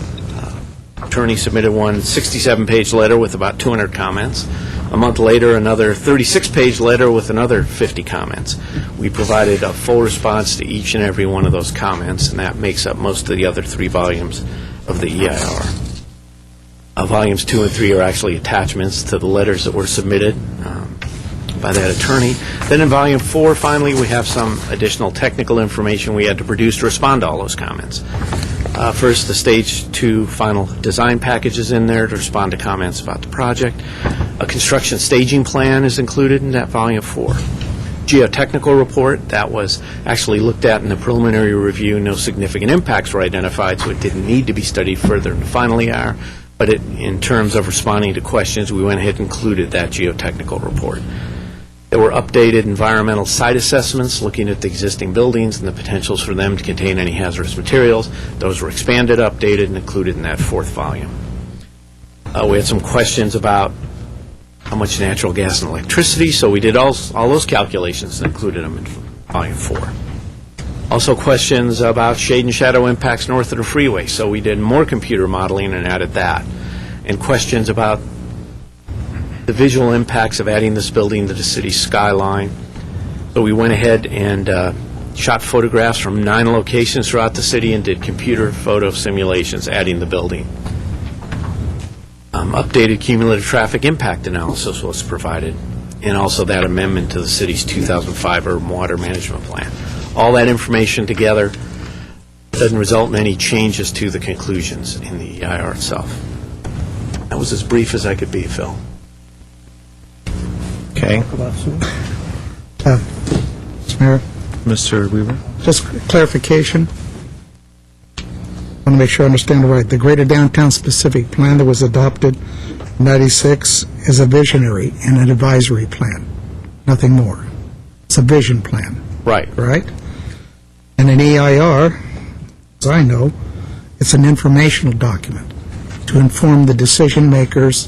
Attorney submitted one 67-page letter with about 200 comments. A month later, another 36-page letter with another 50 comments. We provided a full response to each and every one of those comments, and that makes up most of the other 3 volumes of the EIR. Volumes 2 and 3 are actually attachments to the letters that were submitted by that attorney. Then in Volume 4, finally, we have some additional technical information we had to produce to respond to all those comments. First, the Stage 2 final design package is in there to respond to comments about the project. A construction staging plan is included in that Volume 4. Geotechnical report, that was actually looked at in the preliminary review. No significant impacts were identified, so it didn't need to be studied further in the final EIR. But in terms of responding to questions, we went ahead and included that geotechnical report. There were updated environmental site assessments looking at the existing buildings and the potentials for them to contain any hazardous materials. Those were expanded, updated, and included in that 4th volume. We had some questions about how much natural gas and electricity, so we did all those calculations and included them in Volume 4. Also questions about shade and shadow impacts north of the freeway, so we did more computer modeling and added that. And questions about the visual impacts of adding this building to the city's skyline. So we went ahead and shot photographs from 9 locations throughout the city and did computer photo simulations adding the building. Updated cumulative traffic impact analysis was provided, and also that amendment to the city's 2005 urban water management plan. All that information together Doesn't result in any changes to the conclusions in the EIR itself. That was as brief as I could be, Phil. Okay. Mr. Mayor, Mr. Weaver? just clarification. I want to make sure I understand it right. The Greater Downtown Specific Plan that was adopted in 96 is a visionary and an advisory plan, nothing more. It's a vision plan, Right. right? And an EIR, as I know, it's an informational document to inform the decision makers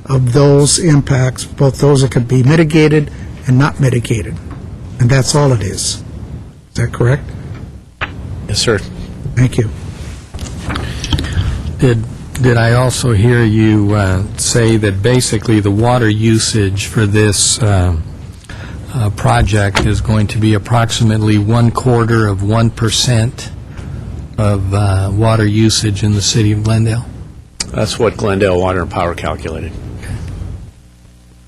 of those impacts, both those that could be mitigated and not mitigated. And that's all it is. Is that correct? Yes, sir. Thank you. Did I also hear you say that basically the water usage for this project is going to be approximately 1/4% of water usage in the city of Glendale? That's what Glendale Water and Power calculated.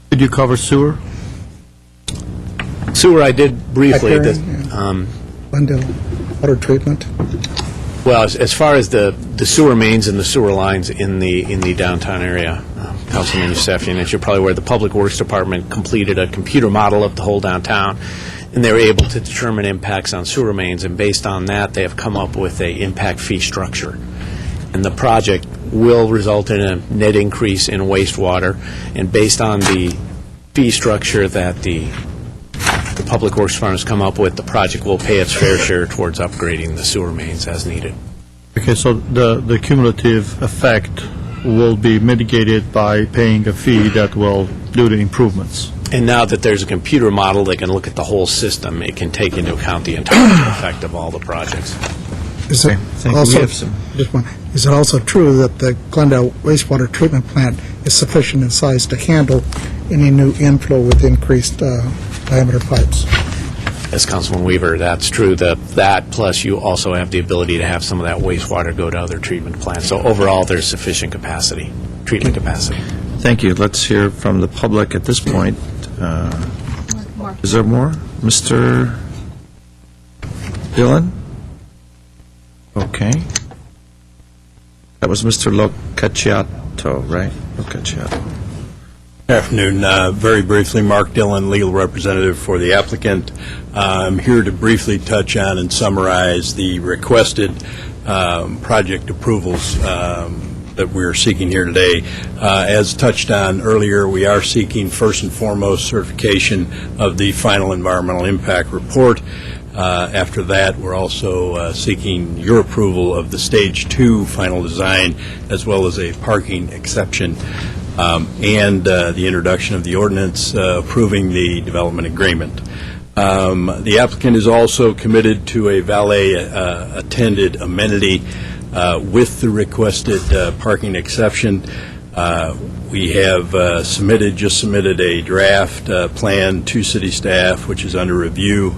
Did you cover sewer? Sewer, I did briefly. Glendale water treatment. Well, as far as the sewer mains and the sewer lines in the downtown area, Councilman Yusefian, as you're probably aware, the Public Works Department completed a computer model of the whole downtown, and they were able to determine impacts on sewer mains, and based on that, they have come up with a impact fee structure. And the project will result in a net increase in wastewater, and based on the fee structure that the Public Works Department has come up with, the project will pay its fair share towards upgrading the sewer mains as needed. Okay, so the cumulative effect will be mitigated by paying a fee that will do the improvements. And now that there's a computer model that can look at the whole system, it can take into account the entire effect of all the projects. Is it also, just one, is it also true that the Glendale wastewater treatment plant is sufficient in size to handle any new inflow with increased diameter pipes? As Councilman Weaver, that's true. That plus you also have the ability to have some of that wastewater go to other treatment plants. So overall, there's sufficient capacity, treatment capacity. Thank you. Let's hear from the public at this point. Is there more? Mr. Dillon? Okay. That was Mr. Locacciato, right? Locacciato. Good afternoon. Very briefly, Mark Dillon, legal representative for the applicant. I'm here to briefly touch on and summarize the requested project approvals that we're seeking here today. As touched on earlier, we are seeking first and foremost certification of the final environmental impact report. After that, we're also seeking your approval of the Stage 2 final design, as well as a parking exception, and the introduction of the ordinance approving the development agreement. The applicant is also committed to a valet-attended amenity with the requested parking exception. We have just submitted a draft plan to city staff, which is under review,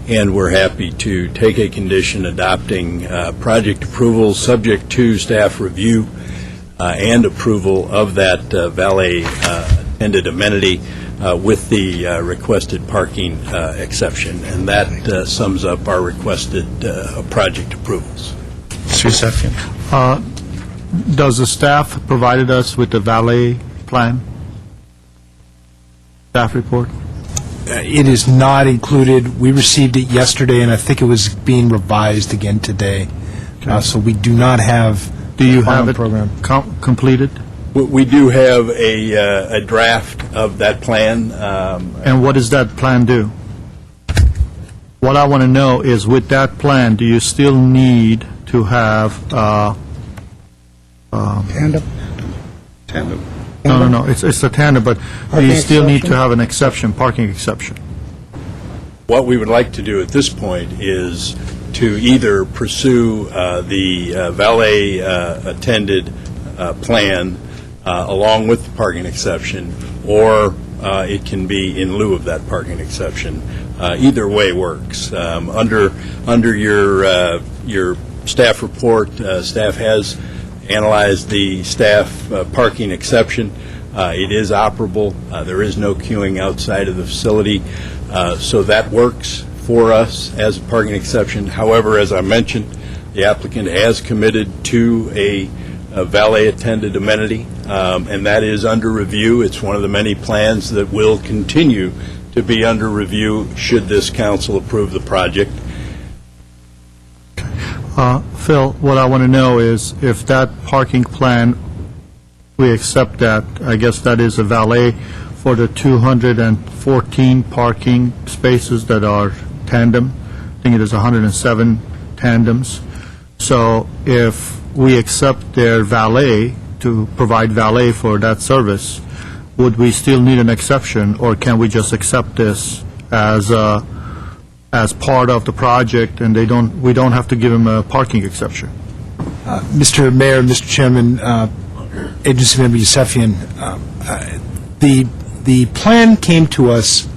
and we're happy to take a condition adopting project approval subject to staff review and approval of that valet-attended amenity with the requested parking exception. And that sums up our requested project approvals. Mr. Yusefian. Does the staff provided us with the valet plan? Staff report? It is not included. We received it yesterday, and I think it was being revised again today. So we do not have Do you the final have it program. completed? We do have a draft of that plan. And what does that plan do? What I want to know is, with that plan, do you still need to have, Tandem? Tandem. no, it's a tandem, but do you Parking still need to exception? have an exception, parking exception? What we would like to do at this point is to either pursue the valet-attended plan along with the parking exception, or it can be in lieu of that parking exception. Either way works. Under your staff report, staff has analyzed the staff parking exception. It is operable. There is no queuing outside of the facility, so that works for us as a parking exception. However, as I mentioned, The applicant has committed to a valet-attended amenity, and that is under review. It's one of the many plans that will continue to be under review should this council approve the project. Phil, what I want to know is if that parking plan, we accept that, I guess that is a valet for the 214 parking spaces that are tandem. I think it is 107 tandems. So if we accept their valet to provide valet for that service, would we still need an exception, or can we just accept this as part of the project, and we don't have to give them a parking exception? Mr. Mayor, Mr. Chairman, Agency Member Yusefian, the plan came to us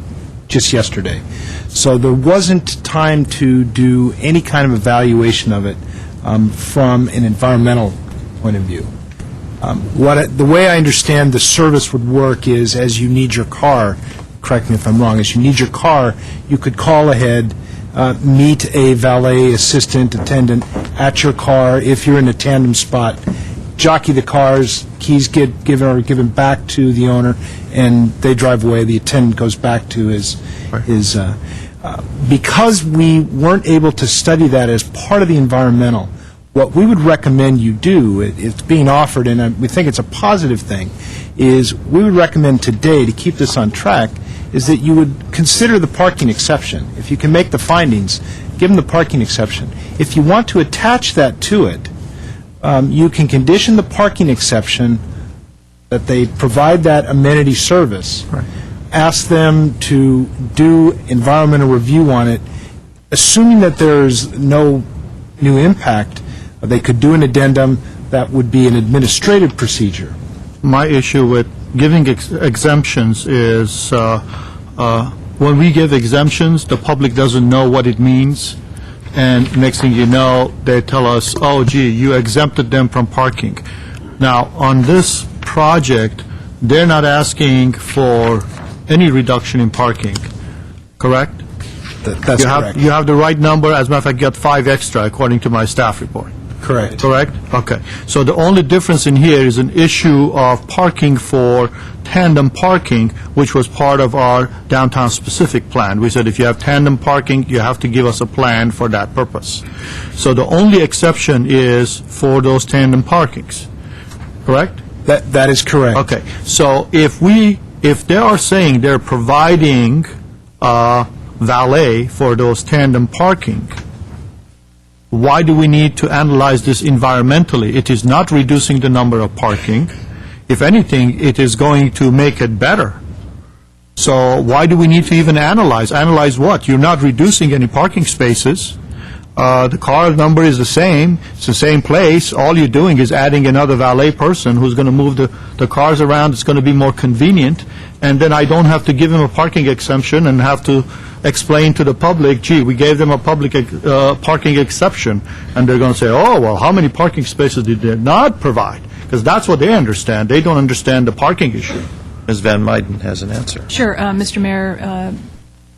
just yesterday, so there wasn't time to do any kind of evaluation of it from an environmental point of view. The way I understand the service would work is, as you need your car, correct me if I'm wrong, as you need your car, you could call ahead, meet a valet assistant, attendant at your car if you're in a tandem spot, jockey the cars, keys get given back to the owner, and they drive away. The attendant goes back to his because we weren't able to study that as part of the environmental, what we would recommend you do, it's being offered, and we think it's a positive thing, is we would recommend today, to keep this on track, is that you would consider the parking exception. If you can make the findings, give them the parking exception. If you want to attach that to it, you can condition the parking exception that they provide that amenity service. Right. Ask them to do environmental review on it, assuming that there's no new impact. They could do an addendum that would be an administrative procedure. My issue with giving exemptions is when we give exemptions, the public doesn't know what it means, and next thing you know, they tell us, oh, gee, you exempted them from parking. Now, on this project, they're not asking for any reduction in parking, correct? That's correct. You have the right number. As a matter of fact, you got 5 extra, according to my staff report. Correct. Correct? Okay. So the only difference in here is an issue of parking for tandem parking, which was part of our downtown-specific plan. We said if you have tandem parking, you have to give us a plan for that purpose. So the only exception is for those tandem parkings, correct? That is correct. Okay. So if they are saying they're providing valet for those tandem parking, why do we need to analyze this environmentally? It is not reducing the number of parking. If anything, it is going to make it better. So why do we need to even analyze? Analyze what? You're not reducing any parking spaces. The car number is the same. It's the same place. All you're doing is adding another valet person who's going to move the cars around. It's going to be more convenient. And then I don't have to give him a parking exemption and have to explain to the public, gee, we gave them a public parking exception. And they're going to say, oh, well, how many parking spaces did they not provide? Because that's what they understand. They don't understand the parking issue. Ms. Van Meiden has an answer. Sure, Mr. Mayor,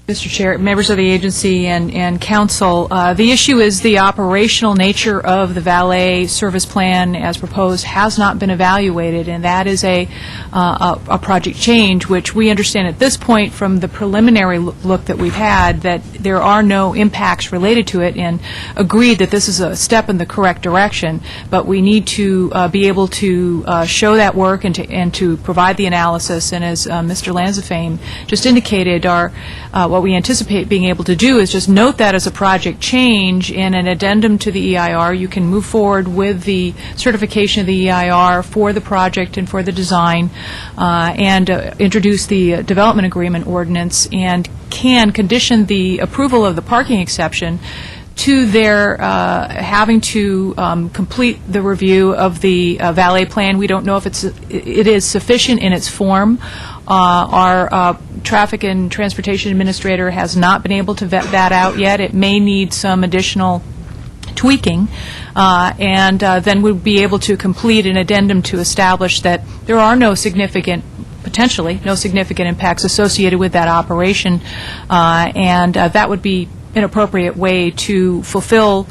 Mr. Chair, members of the agency and council, the issue is the operational nature of the valet service plan as proposed has not been evaluated, and that is a project change, which we understand at this point from the preliminary look that we've had that there are no impacts related to it, and agreed that this is a step in the correct direction, but we need to be able to show that work and to provide the analysis, and as Mr. Lanzafame just indicated, what we anticipate being able to do is just note that as a project change in an addendum to the EIR. You can move forward with the certification of the EIR for the project and for the design and introduce the development agreement ordinance and can condition the approval of the parking exception to their having to complete the review of the valet plan. We don't know if it is sufficient in its form. Our Traffic and Transportation Administrator has not been able to vet that out yet. It may need some additional tweaking, and then we'll be able to complete an addendum to establish that there are potentially no significant impacts associated with that operation, and that would be an appropriate way to fulfill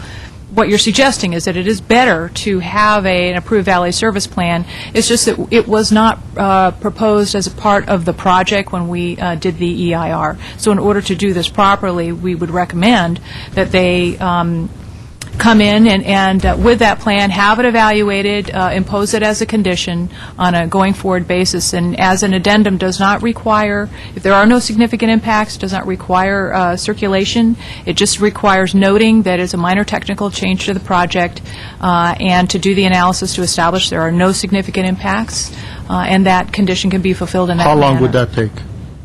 what you're suggesting is that it is better to have an approved valet service plan. It's just that it was not proposed as a part of the project when we did the EIR. So in order to do this properly, we would recommend that they come in and with that plan, have it evaluated, impose it as a condition on a going-forward basis, and as an addendum does not require, if there are no significant impacts, does not require circulation. It just requires noting that it's a minor technical change to the project and to do the analysis to establish there are no significant impacts, and that condition can be fulfilled in that manner. How long would that take?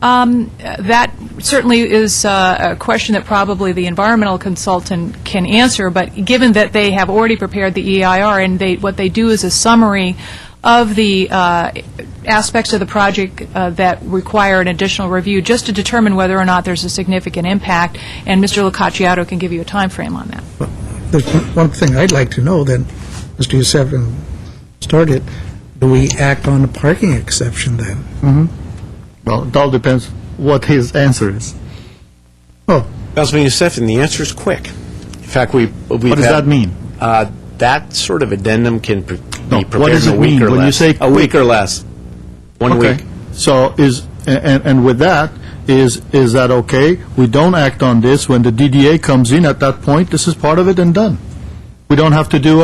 That certainly is a question that probably the environmental consultant can answer, but given that they have already prepared the EIR and what they do is a summary of the aspects of the project that require an additional review, just to determine whether or not there's a significant impact, and Mr. Locacciato can give you a time frame on that. There's one thing I'd like to know then, Mr. Youssef started, do we act on the parking exception then? Mm-hmm. Well, it all depends what his answer is. Oh. Councilman Youssef, and the answer is quick. In fact, what does that mean? That sort of addendum can be prepared what does in it a week mean or when less. you say a week or less. 1 okay. week. So and with that, is that okay? We don't act on this when the DDA comes in. At that point, this is part of it and done. We don't have to do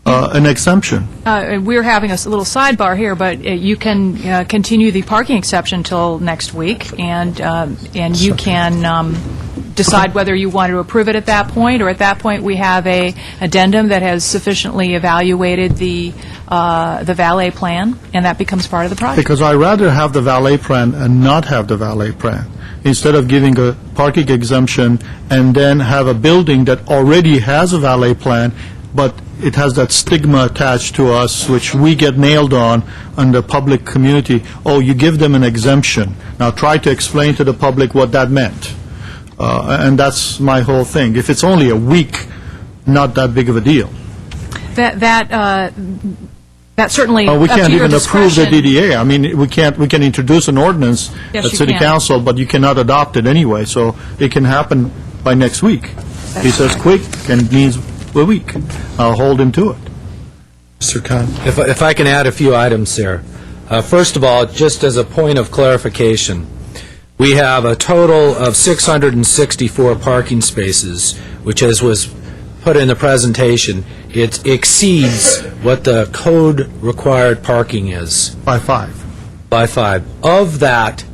an exemption. We're having a little sidebar here, but you can continue the parking exception until next week, and you can decide whether you want to approve it at that point, or at that point we have a addendum that has sufficiently evaluated the valet plan, and that becomes part of the project. Because I'd rather have the valet plan and not have the valet plan, instead of giving a parking exemption and then have a building that already has a valet plan, but it has that stigma attached to us, which we get nailed on the public community. Oh, you give them an exemption. Now try to explain to the public what that meant. And that's my whole thing. If it's only a week, not that big of a deal. That certainly we up to can't your even approve the discretion. DDA. I mean, we can introduce an ordinance Yes, at you City can. Council, but you cannot adopt it anyway, so it can happen by next week. He says quick, and it means a week. I'll hold him to it. Mr. Khan? If I can add a few items there. First of all, just as a point of clarification, we have a total of 664 parking spaces, which, as was put in the presentation, it exceeds what the code-required parking is. By 5. By 5. Of that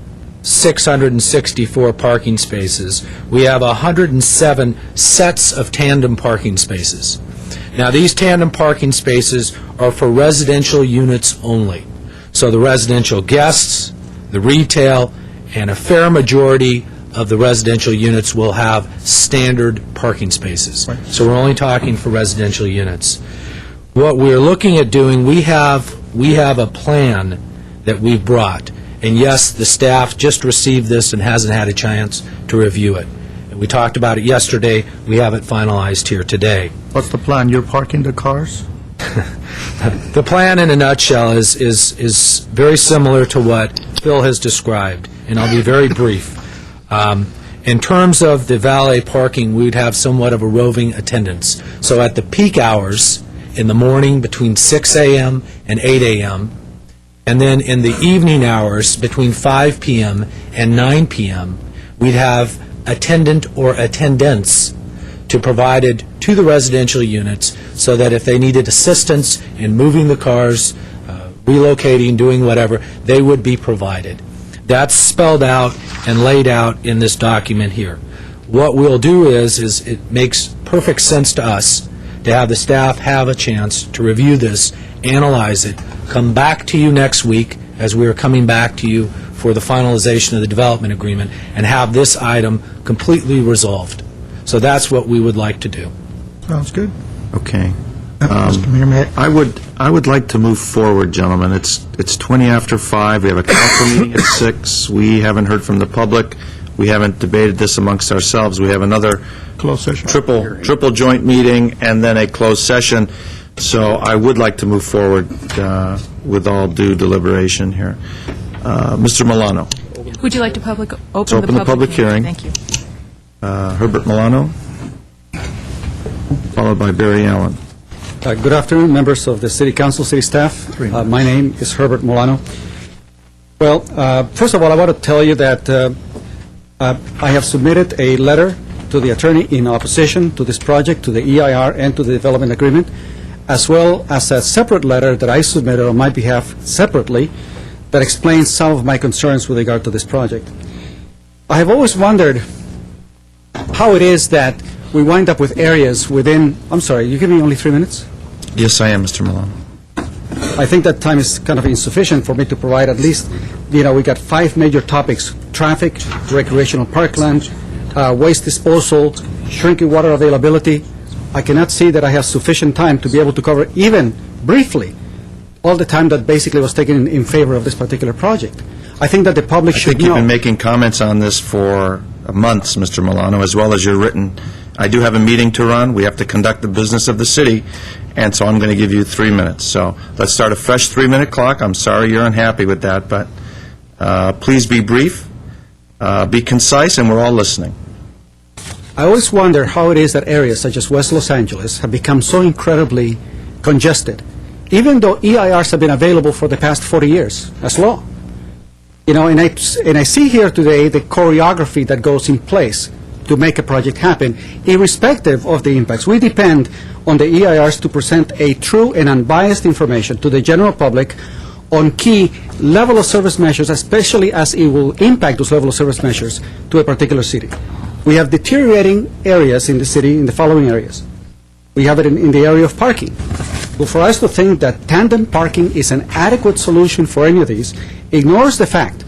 664 parking spaces, we have 107 sets of tandem parking spaces. Now, these tandem parking spaces are for residential units only. So the residential guests, the retail, and a fair majority of the residential units will have standard parking spaces. Right. So we're only talking for residential units. What we're looking at doing, we have a plan that we've brought. And yes, the staff just received this and hasn't had a chance to review it. And we talked about it yesterday. We have it finalized here today. What's the plan? You're parking the cars? The plan, in a nutshell, is very similar to what Phil has described, and I'll be very brief. In terms of the valet parking, we'd have somewhat of a roving attendance. So at the peak hours, in the morning between 6 a.m. and 8 a.m., and then in the evening hours between 5 p.m. and 9 p.m., we'd have attendant or attendants to provided to the residential units so that if they needed assistance in moving the cars, relocating, doing whatever, they would be provided. That's spelled out and laid out in this document here. What we'll do is it makes perfect sense to us to have the staff have a chance to review this, analyze it, come back to you next week as we are coming back to you for the finalization of the development agreement, and have this item completely resolved. So that's what we would like to do. Sounds good. Okay. Mr. Mayor, may I would like to move forward, gentlemen. It's 20 after 5. We have a council meeting at 6. We haven't heard from the public. We haven't debated this amongst ourselves. We have another Closed session. triple joint meeting and then a closed session. So I would like to move forward with all due deliberation here. Mr. Milano. Would you like to open Open the public hearing. Thank you. Herbert Milano. followed by Barry Allen. Good afternoon, members of the City Council, City staff. My name is Herbert Molano. Well, first of all, I want to tell you that I have submitted a letter to the attorney in opposition to this project, to the EIR, and to the development agreement, as well as a separate letter that I submitted on my behalf separately that explains some of my concerns with regard to this project. I have always wondered how it is that we wind up with areas within, I'm sorry, you give me only 3 minutes? Yes, I am, Mr. Milano. I think that time is kind of insufficient for me to provide at least, we got 5 major topics: traffic, recreational parkland, waste disposal, shrinking water availability. I cannot see that I have sufficient time to be able to cover even briefly all the time that basically was taken in favor of this particular project. I think that the public I should think you've know. been making comments on this for months, Mr. Milano, as well as your written. I do have a meeting to run. We have to conduct the business of the city, and so I'm going to give you 3 minutes. So let's start a fresh 3-minute clock. I'm sorry you're unhappy with that, but please be brief, be concise, and we're all listening. I always wonder how it is that areas such as West Los Angeles have become so incredibly congested, even though EIRs have been available for the past 40 years as law. And I see here today the choreography that goes in place to make a project happen, irrespective of the impacts. We depend on the EIRs to present a true and unbiased information to the general public on key level of service measures, especially as it will impact those level of service measures to a particular city. We have deteriorating areas in the city in the following areas. We have it in the area of parking. Well, for us to think that tandem parking is an adequate solution for any of these ignores the fact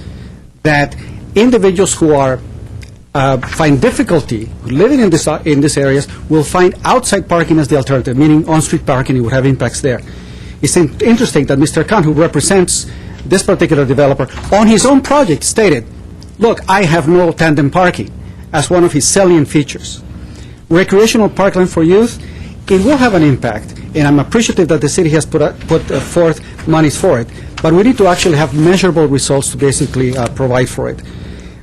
that individuals who find difficulty living in these areas will find outside parking as the alternative, meaning on-street parking. It would have impacts there. It's interesting that Mr. Khan, who represents this particular developer, on his own project stated, look, I have no tandem parking as one of his salient features. Recreational parkland for youth, it will have an impact, and I'm appreciative that the city has put forth monies for it, but we need to actually have measurable results to basically provide for it.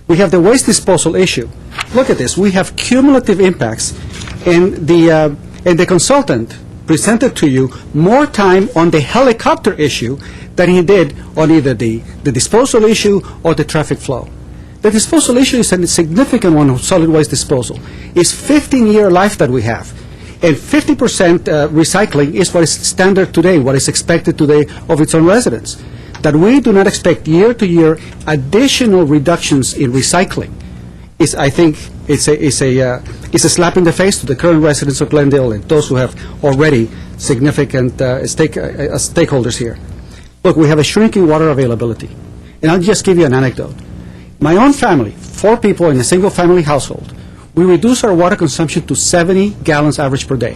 We have the waste disposal issue. Look at this. We have cumulative impacts, and the consultant presented to you more time on the helicopter issue than he did on either the disposal issue or the traffic flow. The disposal issue is a significant one of solid waste disposal. It's 15-year life that we have, and 50% recycling is what is standard today, what is expected today of its own residents. That we do not expect year-to-year additional reductions in recycling is, I think, it's a slap in the face to the current residents of Glendale and those who have already significant stakeholders here. Look, we have a shrinking water availability. And I'll just give you an anecdote. My own family, 4 people in a single-family household, we reduce our water consumption to 70 gallons average per day.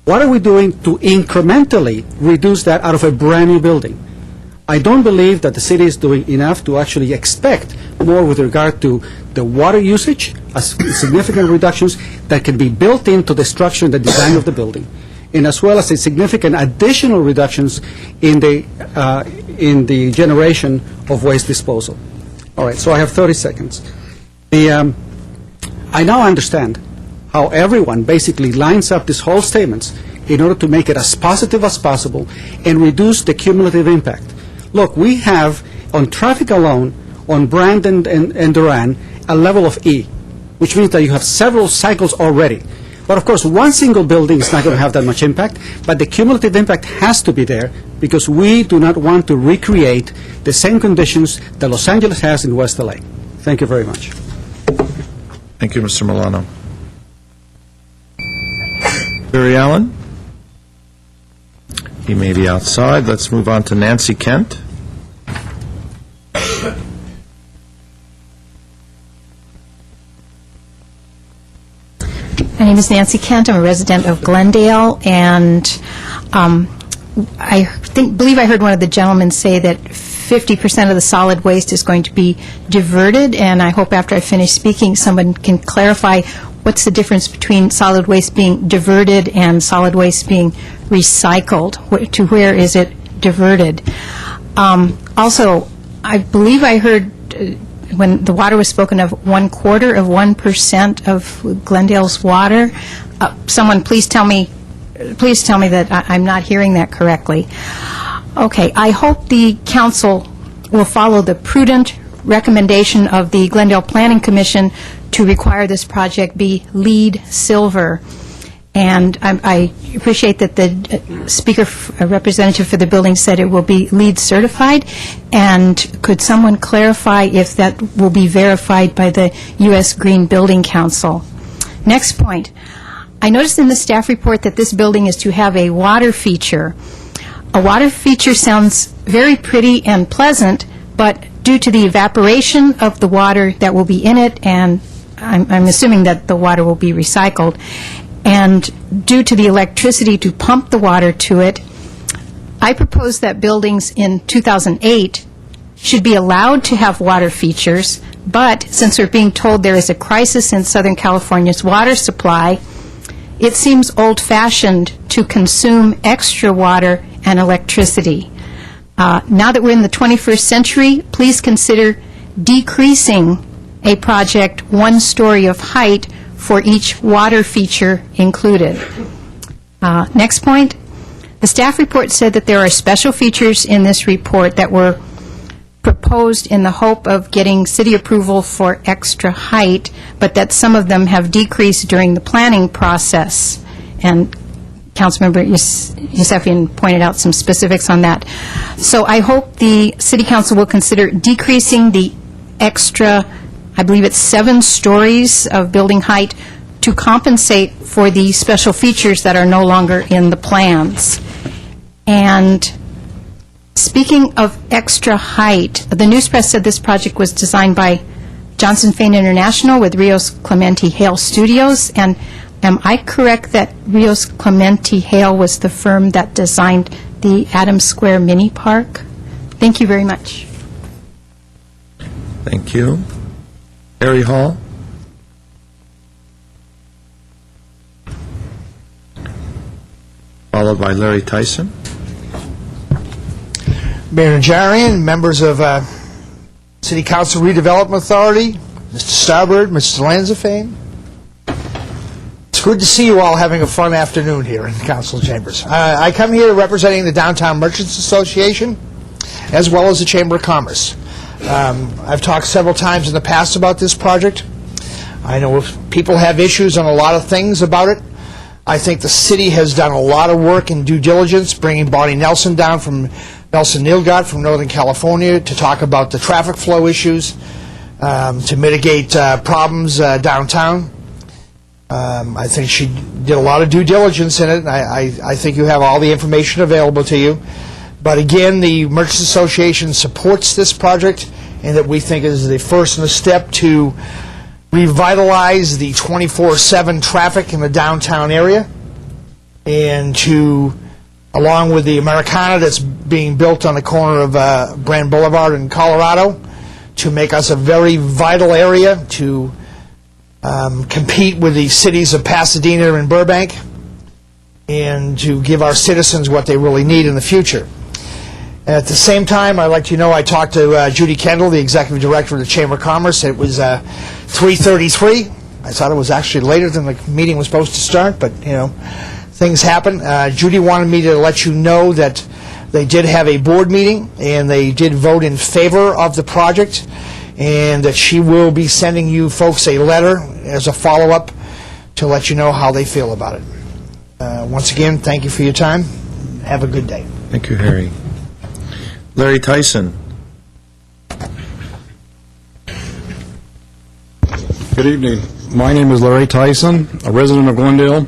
What are we doing to incrementally reduce that out of a brand-new building? I don't believe that the city is doing enough to actually expect more with regard to the water usage, significant reductions that can be built into the structure and the design of the building, and as well as a significant additional reductions in the generation of waste disposal. All right, so I have 30 seconds. I now understand how everyone basically lines up these whole statements in order to make it as positive as possible and reduce the cumulative impact. Look, we have, on traffic alone, on Brand and Duran, a level of E, which means that you have several cycles already. But of course, one single building is not going to have that much impact, but the cumulative impact has to be there because we do not want to recreate the same conditions that Los Angeles has in West LA. Thank you very much. Thank you, Mr. Milano. Barry Allen? He may be outside. Let's move on to Nancy Kent. My name is Nancy Kent. I'm a resident of Glendale, and I believe I heard one of the gentlemen say that 50% of the solid waste is going to be diverted, and I hope after I finish speaking, someone can clarify what's the difference between solid waste being diverted and solid waste being recycled. To where is it diverted? Also, I believe I heard when the water was spoken of 1/4 of 1% of Glendale's water. Someone please tell me that I'm not hearing that correctly. Okay, I hope the council will follow the prudent recommendation of the Glendale Planning Commission to require this project be LEED Silver. And I appreciate that the speaker, representative for the building, said it will be LEED certified. And could someone clarify if that will be verified by the U.S. Green Building Council? Next point. I noticed in the staff report that this building is to have a water feature. A water feature sounds very pretty and pleasant, but due to the evaporation of the water that will be in it, and I'm assuming that the water will be recycled, and due to the electricity to pump the water to it, I propose that buildings in 2008 should be allowed to have water features, but since we're being told there is a crisis in Southern California's water supply, it seems old-fashioned to consume extra water and electricity. Now that we're in the 21st century, please consider decreasing a project 1 story of height for each water feature included. Next point, the staff report said that there are special features in this report that were proposed in the hope of getting city approval for extra height, but that some of them have decreased during the planning process. And Councilmember Yusefian pointed out some specifics on that. So I hope the City Council will consider decreasing the extra, I believe it's 7 stories of building height, to compensate for the special features that are no longer in the plans. And speaking of extra height, the news press said this project was designed by Johnson Fain International with Rios Clemente Hale Studios, and am I correct that Rios Clemente Hale was the firm that designed the Adams Square Mini Park? Thank you very much. Thank you. Harry Hall? Followed by Larry Tyson. Mayor Najarian, members of City Council Redevelopment Authority, Mr. Starbird, Mr. Lanzafame. It's good to see you all having a fun afternoon here in the council chambers. I come here representing the Downtown Merchants Association as well as the Chamber of Commerce. I've talked several times in the past about this project. I know people have issues on a lot of things about it. I think the city has done a lot of work in due diligence, bringing Bonnie Nelson down from Nelson Nilgott from Northern California to talk about the traffic flow issues, to mitigate problems downtown. I think she did a lot of due diligence in it, and I think you have all the information available to you. But again, the Merchants Association supports this project, and that we think is the first in a step to revitalize the 24/7 traffic in the downtown area, and to, along with the Americana that's being built on the corner of Brand Boulevard in Colorado, to make us a very vital area to compete with the cities of Pasadena and Burbank, and to give our citizens what they really need in the future. At the same time, I'd like to know I talked to Judy Kendall, the Executive Director of the Chamber of Commerce. It was 3:33. I thought it was actually later than the meeting was supposed to start, but, you know, things happen. Judy wanted me to let you know that they did have a board meeting, and they did vote in favor of the project, and that she will be sending you folks a letter as a follow-up to let you know how they feel about it. Once again, thank you for your time. Have a good day. Thank you, Harry. Larry Tyson. Good evening. My name is Larry Tyson, a resident of Glendale,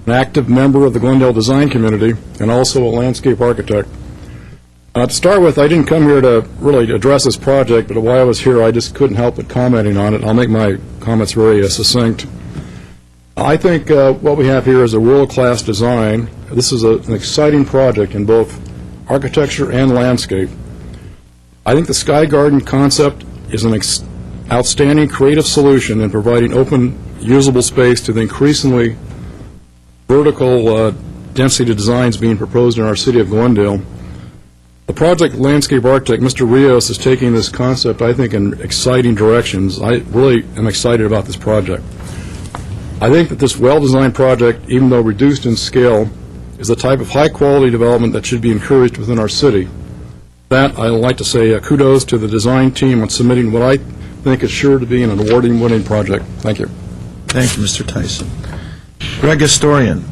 an active member of the Glendale Design Community, and also a landscape architect. To start with, I didn't come here to really address this project, but while I was here, I just couldn't help but commenting on it. I'll make my comments very succinct. I think what we have here is a world-class design. This is an exciting project in both architecture and landscape. I think the Sky Garden concept is an outstanding creative solution in providing open, usable space to the increasingly vertical density designs being proposed in our city of Glendale. The project landscape architect, Mr. Rios, is taking this concept, I think, in exciting directions. I really am excited about this project. I think that this well-designed project, even though reduced in scale, is the type of high-quality development that should be encouraged within our city. That, I'd like to say kudos to the design team on submitting what I think is sure to be an award-winning project. Thank you. Thank you, Mr. Tyson. Greg Historian.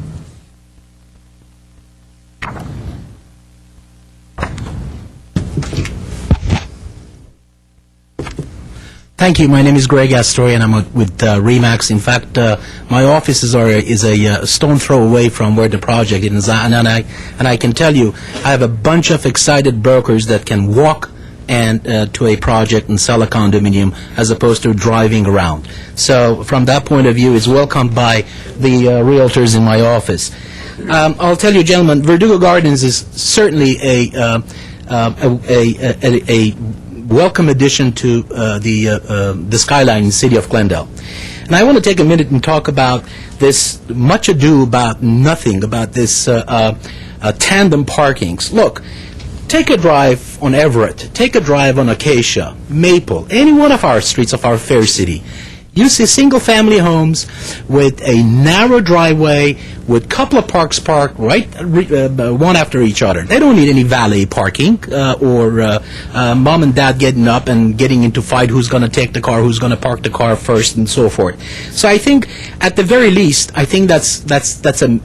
Thank you. My name is Greg Astori, and I'm with RE/MAX. In fact, my office is a stone throw away from where the project is, and I can tell you, I have a bunch of excited brokers that can walk to a project and sell a condominium as opposed to driving around. So from that point of view, it's welcomed by the realtors in my office. I'll tell you, gentlemen, Verdugo Gardens is certainly a welcome addition to the skyline in the city of Glendale. And I want to take a minute and talk about this much ado about nothing, about this tandem parkings. Look, take a drive on Everett, take a drive on Acacia, Maple, any one of our streets of our fair city. You see single-family homes with a narrow driveway with a couple of parks parked right one after each other. They don't need any valet parking or mom and dad getting up and getting into fight who's going to take the car, who's going to park the car first, and so forth. So I think, at the very least, I think that's an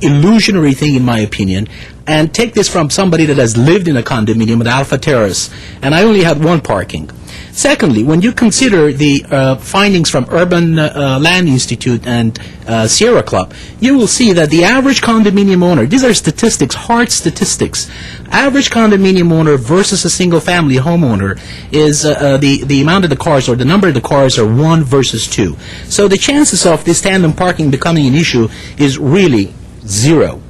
illusionary thing, in my opinion. And take this from somebody that has lived in a condominium at Alpha Terrace, and I only had one parking. Secondly, when you consider the findings from Urban Land Institute and Sierra Club, you will see that the average condominium owner, these are statistics, hard statistics, average condominium owner versus a single-family homeowner is the amount of the cars, or the number of the cars, are 1 versus 2. So the chances of this tandem parking becoming an issue is really 0.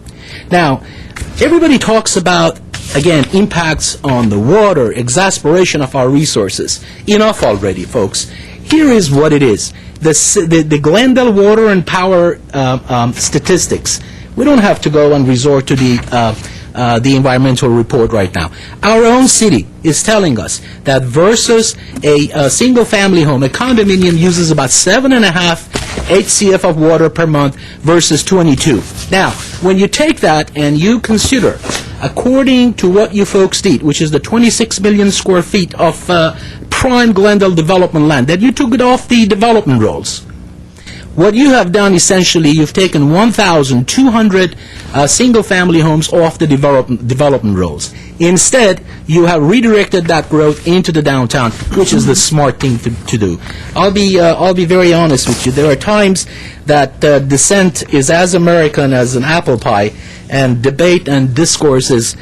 Now, everybody talks about, again, impacts on the water, exasperation of our resources. Enough already, folks. Here is what it is. The Glendale water and power statistics. We don't have to go and resort to the environmental report right now. Our own city is telling us that versus a single-family home, a condominium uses about 7.5 HCF of water per month versus 22. Now, when you take that and you consider, according to what you folks did, which is the 26 million square feet of prime Glendale development land, that you took it off the development rolls. What you have done, essentially, you've taken 1,200 single-family homes off the development rolls. Instead, you have redirected that growth into the downtown, which is the smart thing to do. I'll be very honest with you. There are times that dissent is as American as an apple pie, and debate and discourse is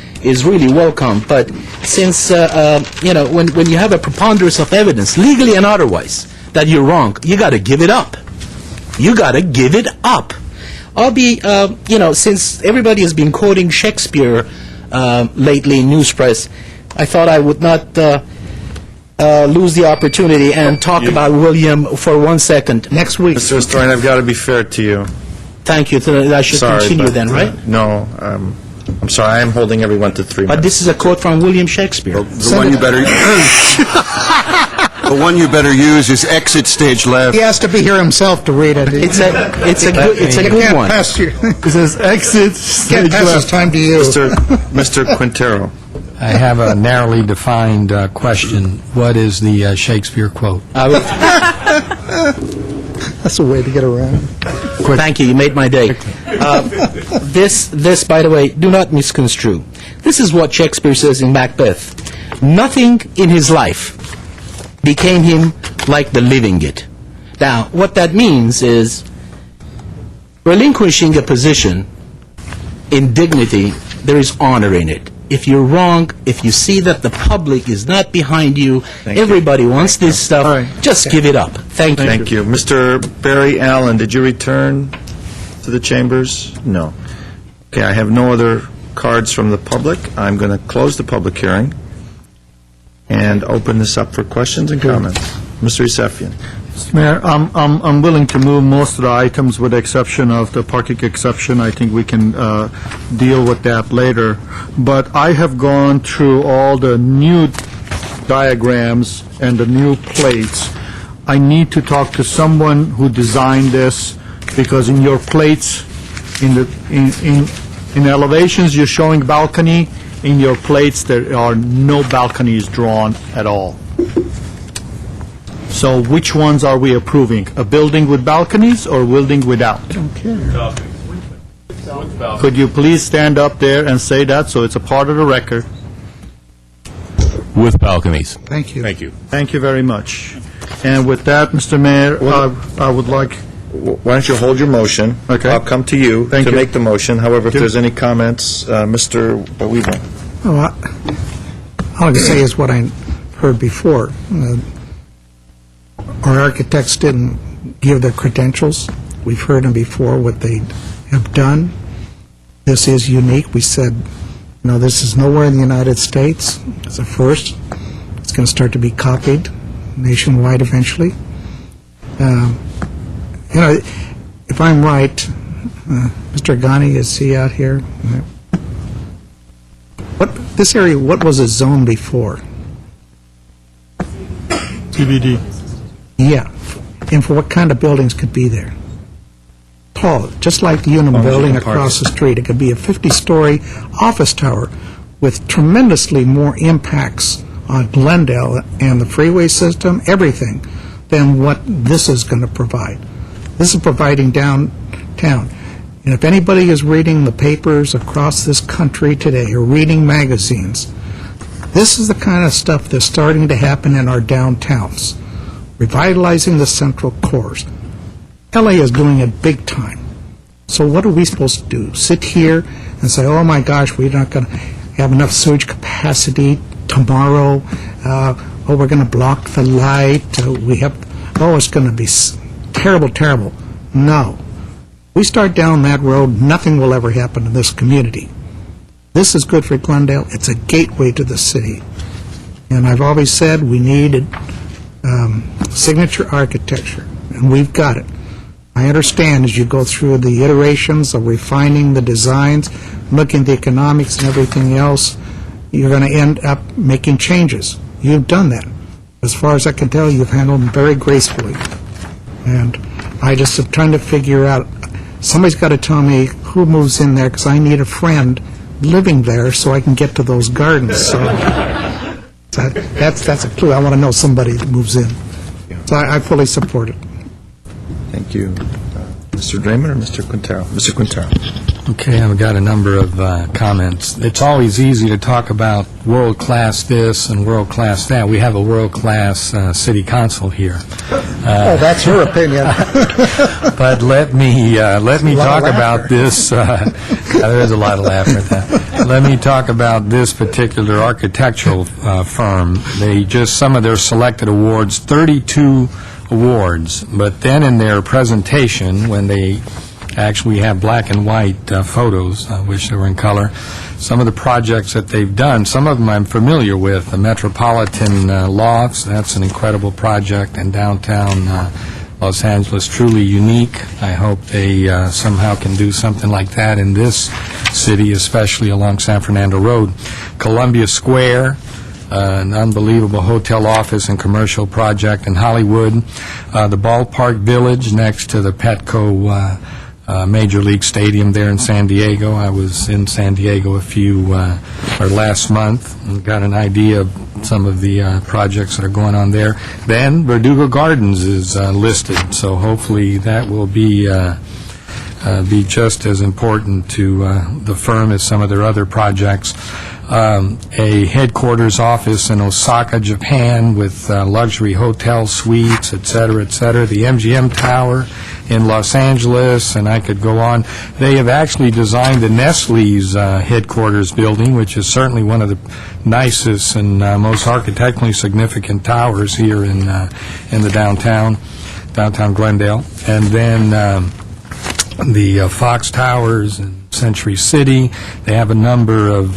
really welcome. But since when you have a preponderance of evidence, legally and otherwise, that you're wrong, you got to give it up. You got to give it up. I'll be, since everybody has been quoting Shakespeare lately in news press, I thought I would not lose the opportunity and talk about William for 1 second. Next week. Mr. Historian, I've got to be fair to you. Thank you. I should continue then, right? No, I'm sorry. I am holding everyone to 3 minutes. But this is a quote from William Shakespeare. The one you better use is exit stage left. He has to be here himself to read it. It's a good one. It says exit. Can't pass his time to you. Mr. Quintero. I have a narrowly defined question. What is the Shakespeare quote? That's a way to get around. Thank you. You made my day. This, by the way, do not misconstrue. This is what Shakespeare says in Macbeth. Nothing in his life became him like the living it. Now, what that means is relinquishing a position in dignity, there is honor in it. If you're wrong, if you see that the public is not behind you, everybody wants this stuff, just give it up. Thank you. Thank you. Mr. Barry Allen, did you return to the chambers? No. Okay, I have no other cards from the public. I'm going to close the public hearing and open this up for questions and comments. Mr. Yusefian. Mr. Mayor, I'm willing to move most of the items with the exception of the parking exception. I think we can deal with that later. But I have gone through all the new diagrams and the new plates. I need to talk to someone who designed this because in your plates, in elevations, you're showing balcony. In your plates, there are no balconies drawn at all. So which ones are we approving? A building with balconies or a building without? I don't care. Could you please stand up there and say that so it's a part of the record? With balconies. Thank you. Thank you. Thank you very much. And with that, Mr. Mayor, I would like... Why don't you hold your motion? Okay. I'll come to you Thank to you. make the motion. However, if there's any comments, Mr. Weaver. Well, all I can say is what I heard before. Our architects didn't give their credentials. We've heard them before, what they have done. This is unique. We said, this is nowhere in the United States. It's a first. It's going to start to be copied nationwide eventually. If I'm right, Mr. Ghani, is he out here? This area, what was a zone before? TBD. Yeah. And for what kind of buildings could be there? Tall, just like the Unum building across the street. It could be a 50-story office tower with tremendously more impacts on Glendale and the freeway system, everything, than what this is going to provide. This is providing downtown. And if anybody is reading the papers across this country today or reading magazines, this is the kind of stuff that's starting to happen in our downtowns, revitalizing the central cores. LA is doing it big time. So what are we supposed to do? Sit here and say, oh my gosh, we're not going to have enough sewage capacity tomorrow. We're going to block the light. It's going to be terrible, terrible. No. We start down that road, nothing will ever happen in this community. This is good for Glendale. It's a gateway to the city. And I've always said we needed signature architecture, and we've got it. I understand as you go through the iterations of refining the designs, looking at the economics and everything else, you're going to end up making changes. You've done that. As far as I can tell, you've handled them very gracefully. And I just am trying to figure out, somebody's got to tell me who moves in there, because I need a friend living there so I can get to those gardens. So that's a clue. I want to know somebody that moves in. So I fully support it. Thank you. Mr. Draymond or Mr. Quintero? Mr. Quintero. Okay, I've got a number of comments. It's always easy to talk about world-class this and world-class that. We have a world-class city council here. That's her opinion. But let me talk about this. There's a lot of laughter at that. Let me talk about this particular architectural firm. Some of their selected awards, 32 awards, but then in their presentation, when they actually have black and white photos, I wish they were in color, some of the projects that they've done, some of them I'm familiar with. The Metropolitan Lofts, that's an incredible project in downtown Los Angeles, truly unique. I hope they somehow can do something like that in this city, especially along San Fernando Road. Columbia Square, an unbelievable hotel, office, and commercial project in Hollywood. The Ballpark Village next to the Petco Major League Stadium there in San Diego. I was in San Diego last month and got an idea of some of the projects that are going on there. Then Verdugo Gardens is listed, so hopefully that will be just as important to the firm as some of their other projects. A headquarters office in Osaka, Japan, with luxury hotel suites, et cetera, et cetera. The MGM Tower in Los Angeles, and I could go on. They have actually designed the Nestle's headquarters building, which is certainly one of the nicest and most architecturally significant towers here in the downtown Glendale. And then the Fox Towers in Century City. They have a number of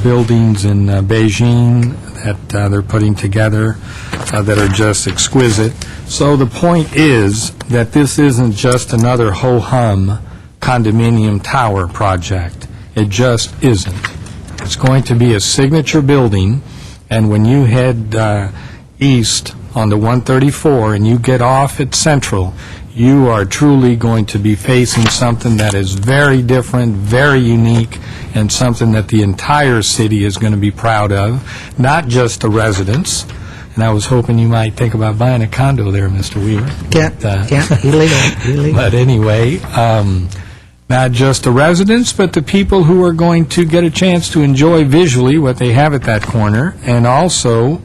buildings in Beijing that they're putting together that are just exquisite. So the point is that this isn't just another ho-hum condominium tower project. It just isn't. It's going to be a signature building, and when you head east on the 134 and you get off at Central, you are truly going to be facing something that is very different, very unique, and something that the entire city is going to be proud of, not just the residents. And I was hoping you might think about buying a condo there, Mr. Weaver. Can't, illegal. But anyway, not just the residents, but the people who are going to get a chance to enjoy visually what they have at that corner, and also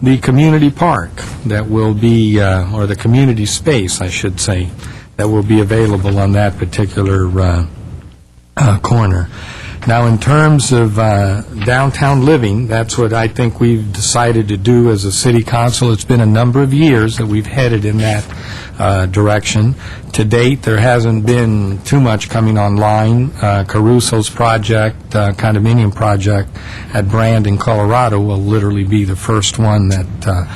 the community park that will be, or the community space, I should say, that will be available on that particular corner. Now, in terms of downtown living, that's what I think we've decided to do as a city council. It's been a number of years that we've headed in that direction. To date, there hasn't been too much coming online. Caruso's project, condominium project at Brand in Colorado will literally be the first one that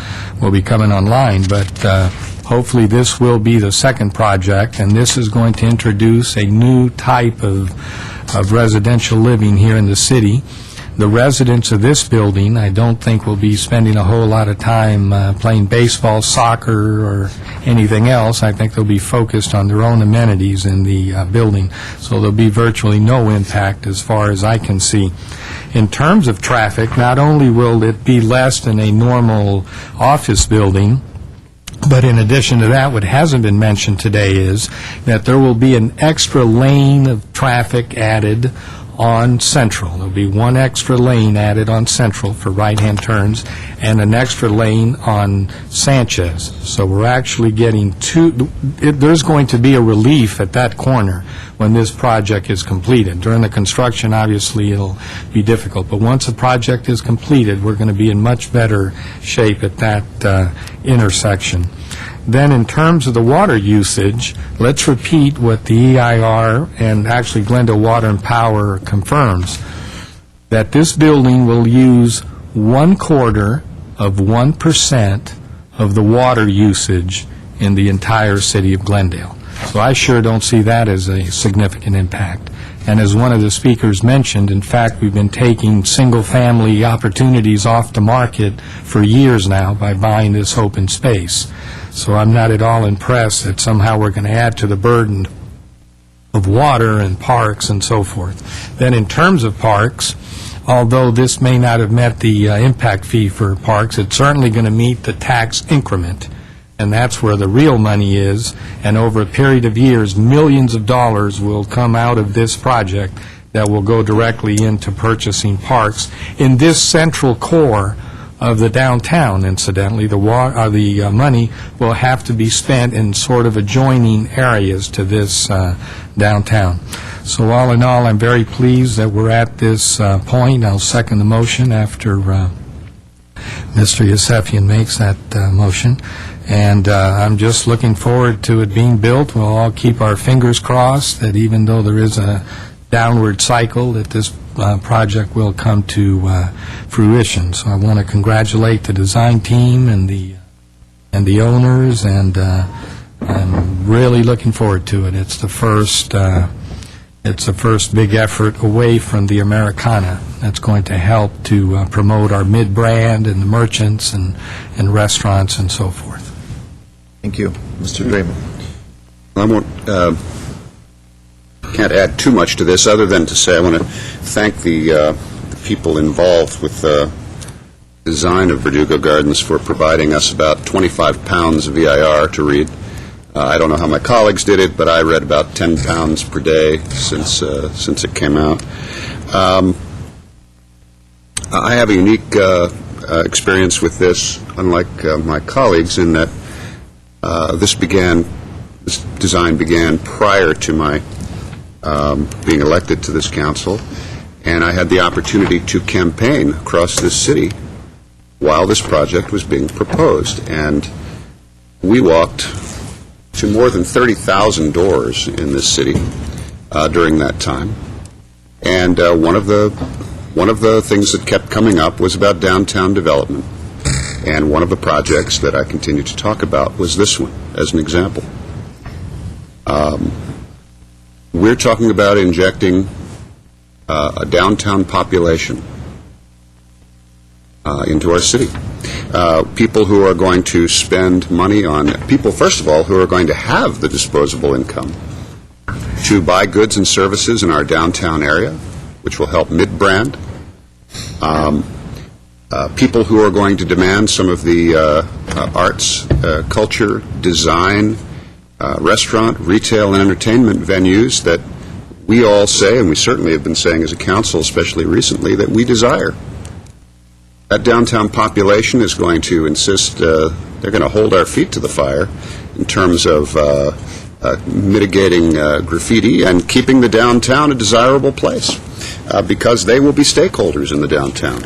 will be coming online, but hopefully this will be the second project, and this is going to introduce a new type of residential living here in the city. The residents of this building, I don't think will be spending a whole lot of time playing baseball, soccer, or anything else. I think they'll be focused on their own amenities in the building, so there'll be virtually no impact as far as I can see. In terms of traffic, not only will it be less than a normal office building, but in addition to that, what hasn't been mentioned today is that there will be an extra lane of traffic added on Central. There'll be one extra lane added on Central for right-hand turns and an extra lane on Sanchez. So we're actually getting there's going to be a relief at that corner when this project is completed. During the construction, obviously, it'll be difficult, but once the project is completed, we're going to be in much better shape at that intersection. Then in terms of the water usage, let's repeat what the EIR and actually Glendale Water and Power confirms, that this building will use 1/4% of the water usage in the entire city of Glendale. So I sure don't see that as a significant impact. And as one of the speakers mentioned, in fact, we've been taking single-family opportunities off the market for years now by buying this open space. So I'm not at all impressed that somehow we're going to add to the burden of water and parks and so forth. Then in terms of parks, although this may not have met the impact fee for parks, it's certainly going to meet the tax increment. And that's where the real money is, and over a period of years, millions of dollars will come out of this project that will go directly into purchasing parks in this central core of the downtown. Incidentally, the money will have to be spent in sort of adjoining areas to this downtown. So all in all, I'm very pleased that we're at this point. I'll second the motion after Mr. Yusefian makes that motion. And I'm just looking forward to it being built. We'll all keep our fingers crossed that even though there is a downward cycle, that this project will come to fruition. So I want to congratulate the design team and the owners, and I'm really looking forward to it. It's the first big effort away from the Americana that's going to help to promote our mid-brand and the merchants and restaurants and so forth. Thank you. Mr. Draymond. I can't add too much to this other than to say I want to thank the people involved with the design of Verdugo Gardens for providing us about 25 pounds of EIR to read. I don't know how my colleagues did it, but I read about 10 pounds per day since it came out. I have a unique experience with this, unlike my colleagues, in that this design began prior to my being elected to this council, and I had the opportunity to campaign across this city while this project was being proposed. And we walked to more than 30,000 doors in this city during that time. And one of the things that kept coming up was about downtown development. And one of the projects that I continue to talk about was this one, as an example. We're talking about injecting a downtown population into our city. people who are going to spend money on, people, first of all, who are going to have the disposable income to buy goods and services in our downtown area, which will help mid-brand. People who are going to demand some of the arts, culture, design, restaurant, retail, and entertainment venues that we all say, and we certainly have been saying as a council, especially recently, that we desire. That downtown population is going to insist, they're going to hold our feet to the fire in terms of mitigating graffiti and keeping the downtown a desirable place, because they will be stakeholders in the downtown.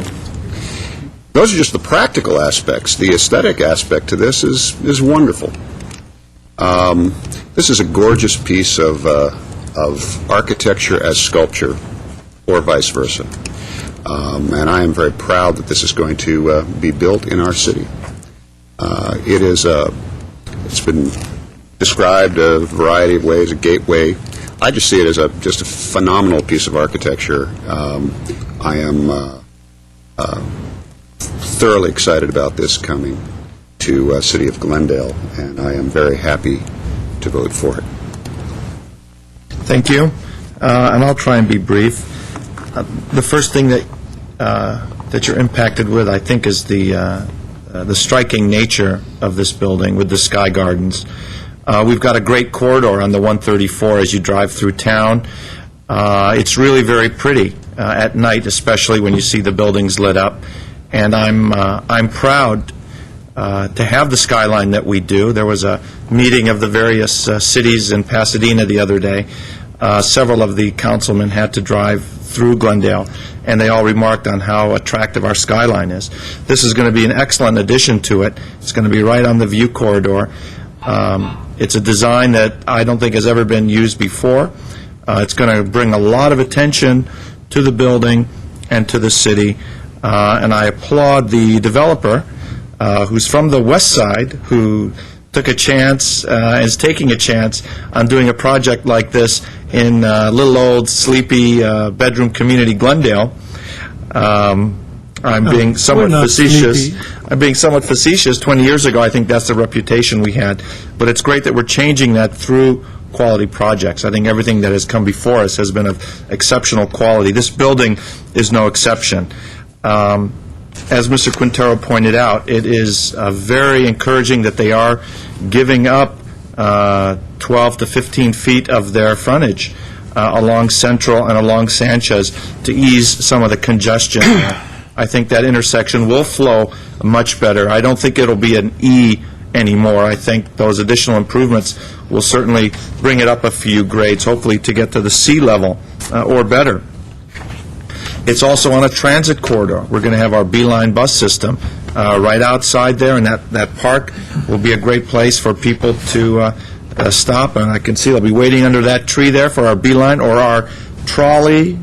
Those are just the practical aspects. The aesthetic aspect to this is wonderful. This is a gorgeous piece of architecture as sculpture, or vice versa. And I am very proud that this is going to be built in our city. It's been described a variety of ways, a gateway. I just see it as just a phenomenal piece of architecture. I am thoroughly excited about this coming to City of Glendale, and I am very happy to vote for it. Thank you. And I'll try and be brief. The first thing that you're impacted with, I think, is the striking nature of this building with the Sky Gardens. We've got a great corridor on the 134 as you drive through town. It's really very pretty at night, especially when you see the buildings lit up. And I'm proud to have the skyline that we do. There was a meeting of the various cities in Pasadena the other day. Several of the councilmen had to drive through Glendale, and they all remarked on how attractive our skyline is. This is going to be an excellent addition to it. It's going to be right on the view corridor. It's a design that I don't think has ever been used before. It's going to bring a lot of attention to the building and to the city, and I applaud the developer, who's from the west side, who took a chance, is taking a chance on doing a project like this in little old sleepy bedroom community Glendale. I'm being somewhat facetious. I'm being somewhat facetious. 20 years ago, I think that's the reputation we had. But it's great that we're changing that through quality projects. I think everything that has come before us has been of exceptional quality. This building is no exception. As Mr. Quintero pointed out, it is very encouraging that they are giving up 12 to 15 feet of their frontage along Central and along Sanchez to ease some of the congestion there. I think that intersection will flow much better. I don't think it'll be an E anymore. I think those additional improvements will certainly bring it up a few grades, hopefully to get to the C level or better. It's also on a transit corridor. We're going to have our Beeline bus system right outside there, and that park will be a great place for people to stop. And I can see they'll be waiting under that tree there for our Beeline or our trolley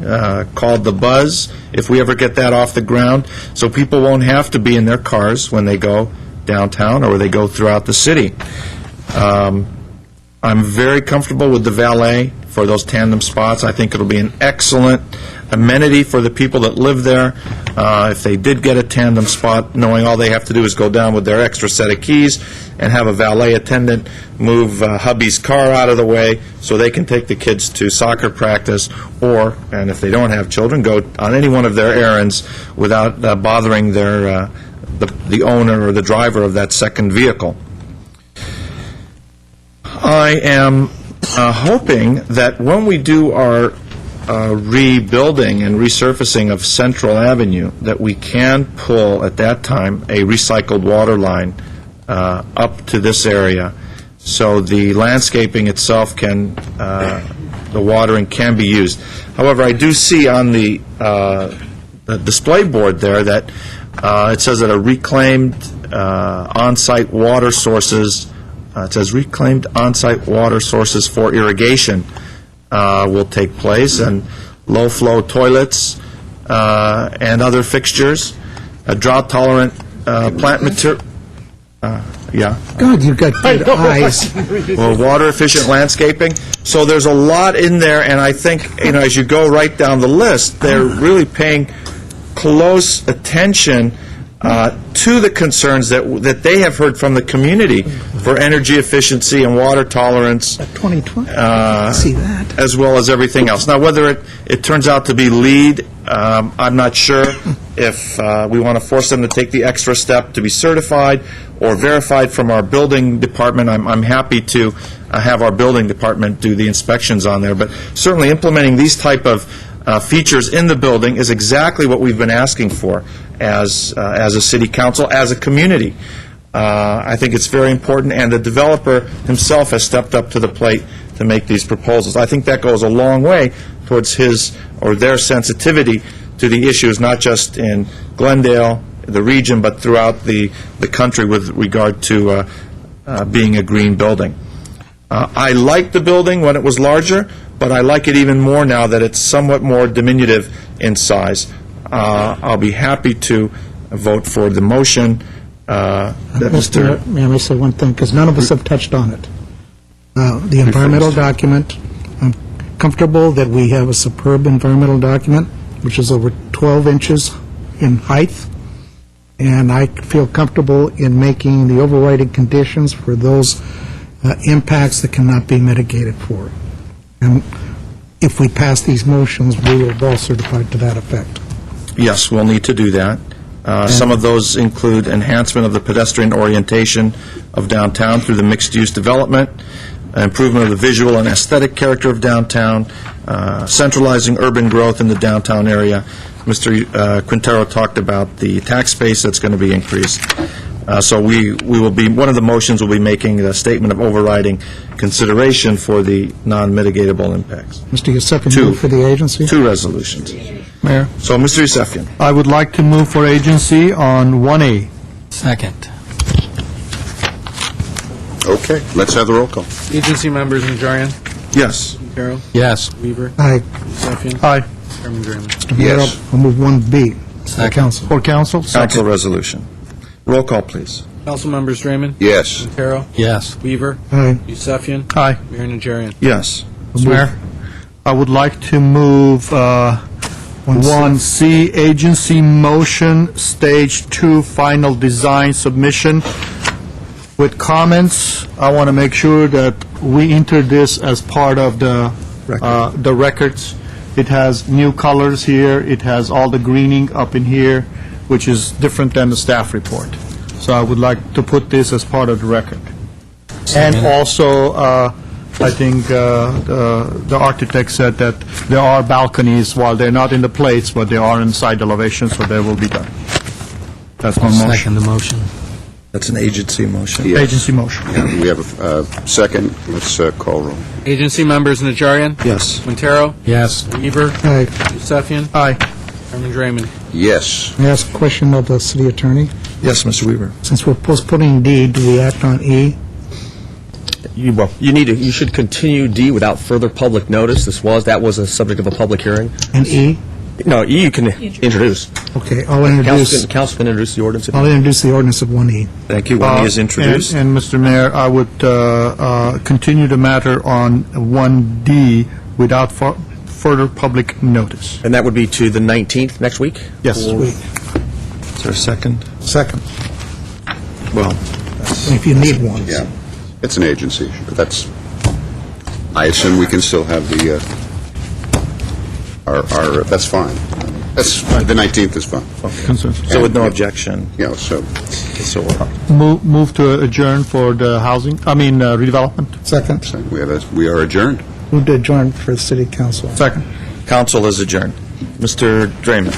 called the Buzz, if we ever get that off the ground, so people won't have to be in their cars when they go downtown or they go throughout the city. I'm very comfortable with the valet for those tandem spots. I think it'll be an excellent amenity for the people that live there. If they did get a tandem spot, knowing all they have to do is go down with their extra set of keys and have a valet attendant move hubby's car out of the way so they can take the kids to soccer practice, or, and if they don't have children, go on any one of their errands without bothering their the owner or the driver of that second vehicle. I am hoping that when we do our rebuilding and resurfacing of Central Avenue, that we can pull at that time a recycled water line up to this area, so the landscaping itself can, the watering can be used. However, I do see on the display board there that it says that a reclaimed on-site water sources, it says reclaimed on-site water sources for irrigation will take place, and low-flow toilets and other fixtures, a drought-tolerant plant material. Yeah. God, you've got good eyes. Well, water-efficient landscaping. So there's a lot in there, and I think, as you go right down the list, they're really paying close attention to the concerns that they have heard from the community for energy efficiency and water tolerance, 2020, see that. as well as everything else. Now, whether it turns out to be LEED, I'm not sure if we want to force them to take the extra step to be certified or verified from our building department. I'm happy to have our building department do the inspections on there, but certainly implementing these type of features in the building is exactly what we've been asking for as a city council, as a community. I think it's very important, and the developer himself has stepped up to the plate to make these proposals. I think that goes a long way towards his or their sensitivity to the issues, not just in Glendale, the region, but throughout the country with regard to being a green building. I liked the building when it was larger, but I like it even more now that it's somewhat more diminutive in size. I'll be happy to vote for the motion that Mr. May I say one thing, because none of us have touched on it. The environmental document, I'm comfortable that we have a superb environmental document, which is over 12 inches in height, and I feel comfortable in making the overriding conditions for those impacts that cannot be mitigated for. And if we pass these motions, we will all certify to that effect. Yes, we'll need to do that. Some of those include enhancement of the pedestrian orientation of downtown through the mixed-use development, improvement of the visual and aesthetic character of downtown, centralizing urban growth in the downtown area. Mr. Quintero talked about the tax base that's going to be increased. So we will be, one of the motions will be making a statement of overriding consideration for the non-mitigatable impacts. Mr. Yusefian, move for the agency? Two resolutions. Mayor, So, Mr. Yusefian. I would like to move for agency on 1A. Second. Okay, let's have the roll call. Agency members Najarian. Yes. Carroll. Yes. Weaver. Aye. Yusefian. Aye. Chairman Draymond. Mr. Mayor, Yes. I'll move 1B. Second. Council. For council? Council resolution. Roll call, please. Council members Draymond. Yes. Carroll. Yes. Weaver. Aye. Yusefian. Aye. Mayor Najarian. Yes. Mayor, I would like to move 1C, agency motion, stage 2, final design submission. With comments, I want to make sure that we enter this as part of the records. It has new colors here, it has all the greening up in here, which is different than the staff report. So I would like to put this as part of the record. And also, I think the architect said that there are balconies, while they're not in the plates, but they are inside the elevation, so they will be done. That's my motion. Second the motion. That's an agency motion. Yes. Agency motion. Yeah, we have a second. Let's call roll. Agency members Najarian. Yes. Quintero. Yes. Weaver. Aye. Yusefian. Aye. Chairman Draymond. Yes. May I ask a question of the city attorney? Yes, Mr. Weaver. Since we're postponing D, do we act on E? You should continue D without further public notice. That was a subject of a public hearing. And E? No, E you can introduce. Okay, I'll introduce, Council can introduce the ordinance. I'll introduce the ordinance of 1E. Thank you. One is introduced. And Mr. Mayor, I would continue the matter on 1D without further public notice. And that would be to the 19th, next week? Yes. Is there a second? Second, Well, if you need one. Yeah. It's an agency, but that's, I assume we can still have the, that's fine. That's, the 19th is fine. Consensus. so with no objection. Yeah, so, Move to adjourn for the housing, redevelopment. Second, we are adjourned. move to adjourn for the city council. Second. Council is adjourned. Mr. Draymond.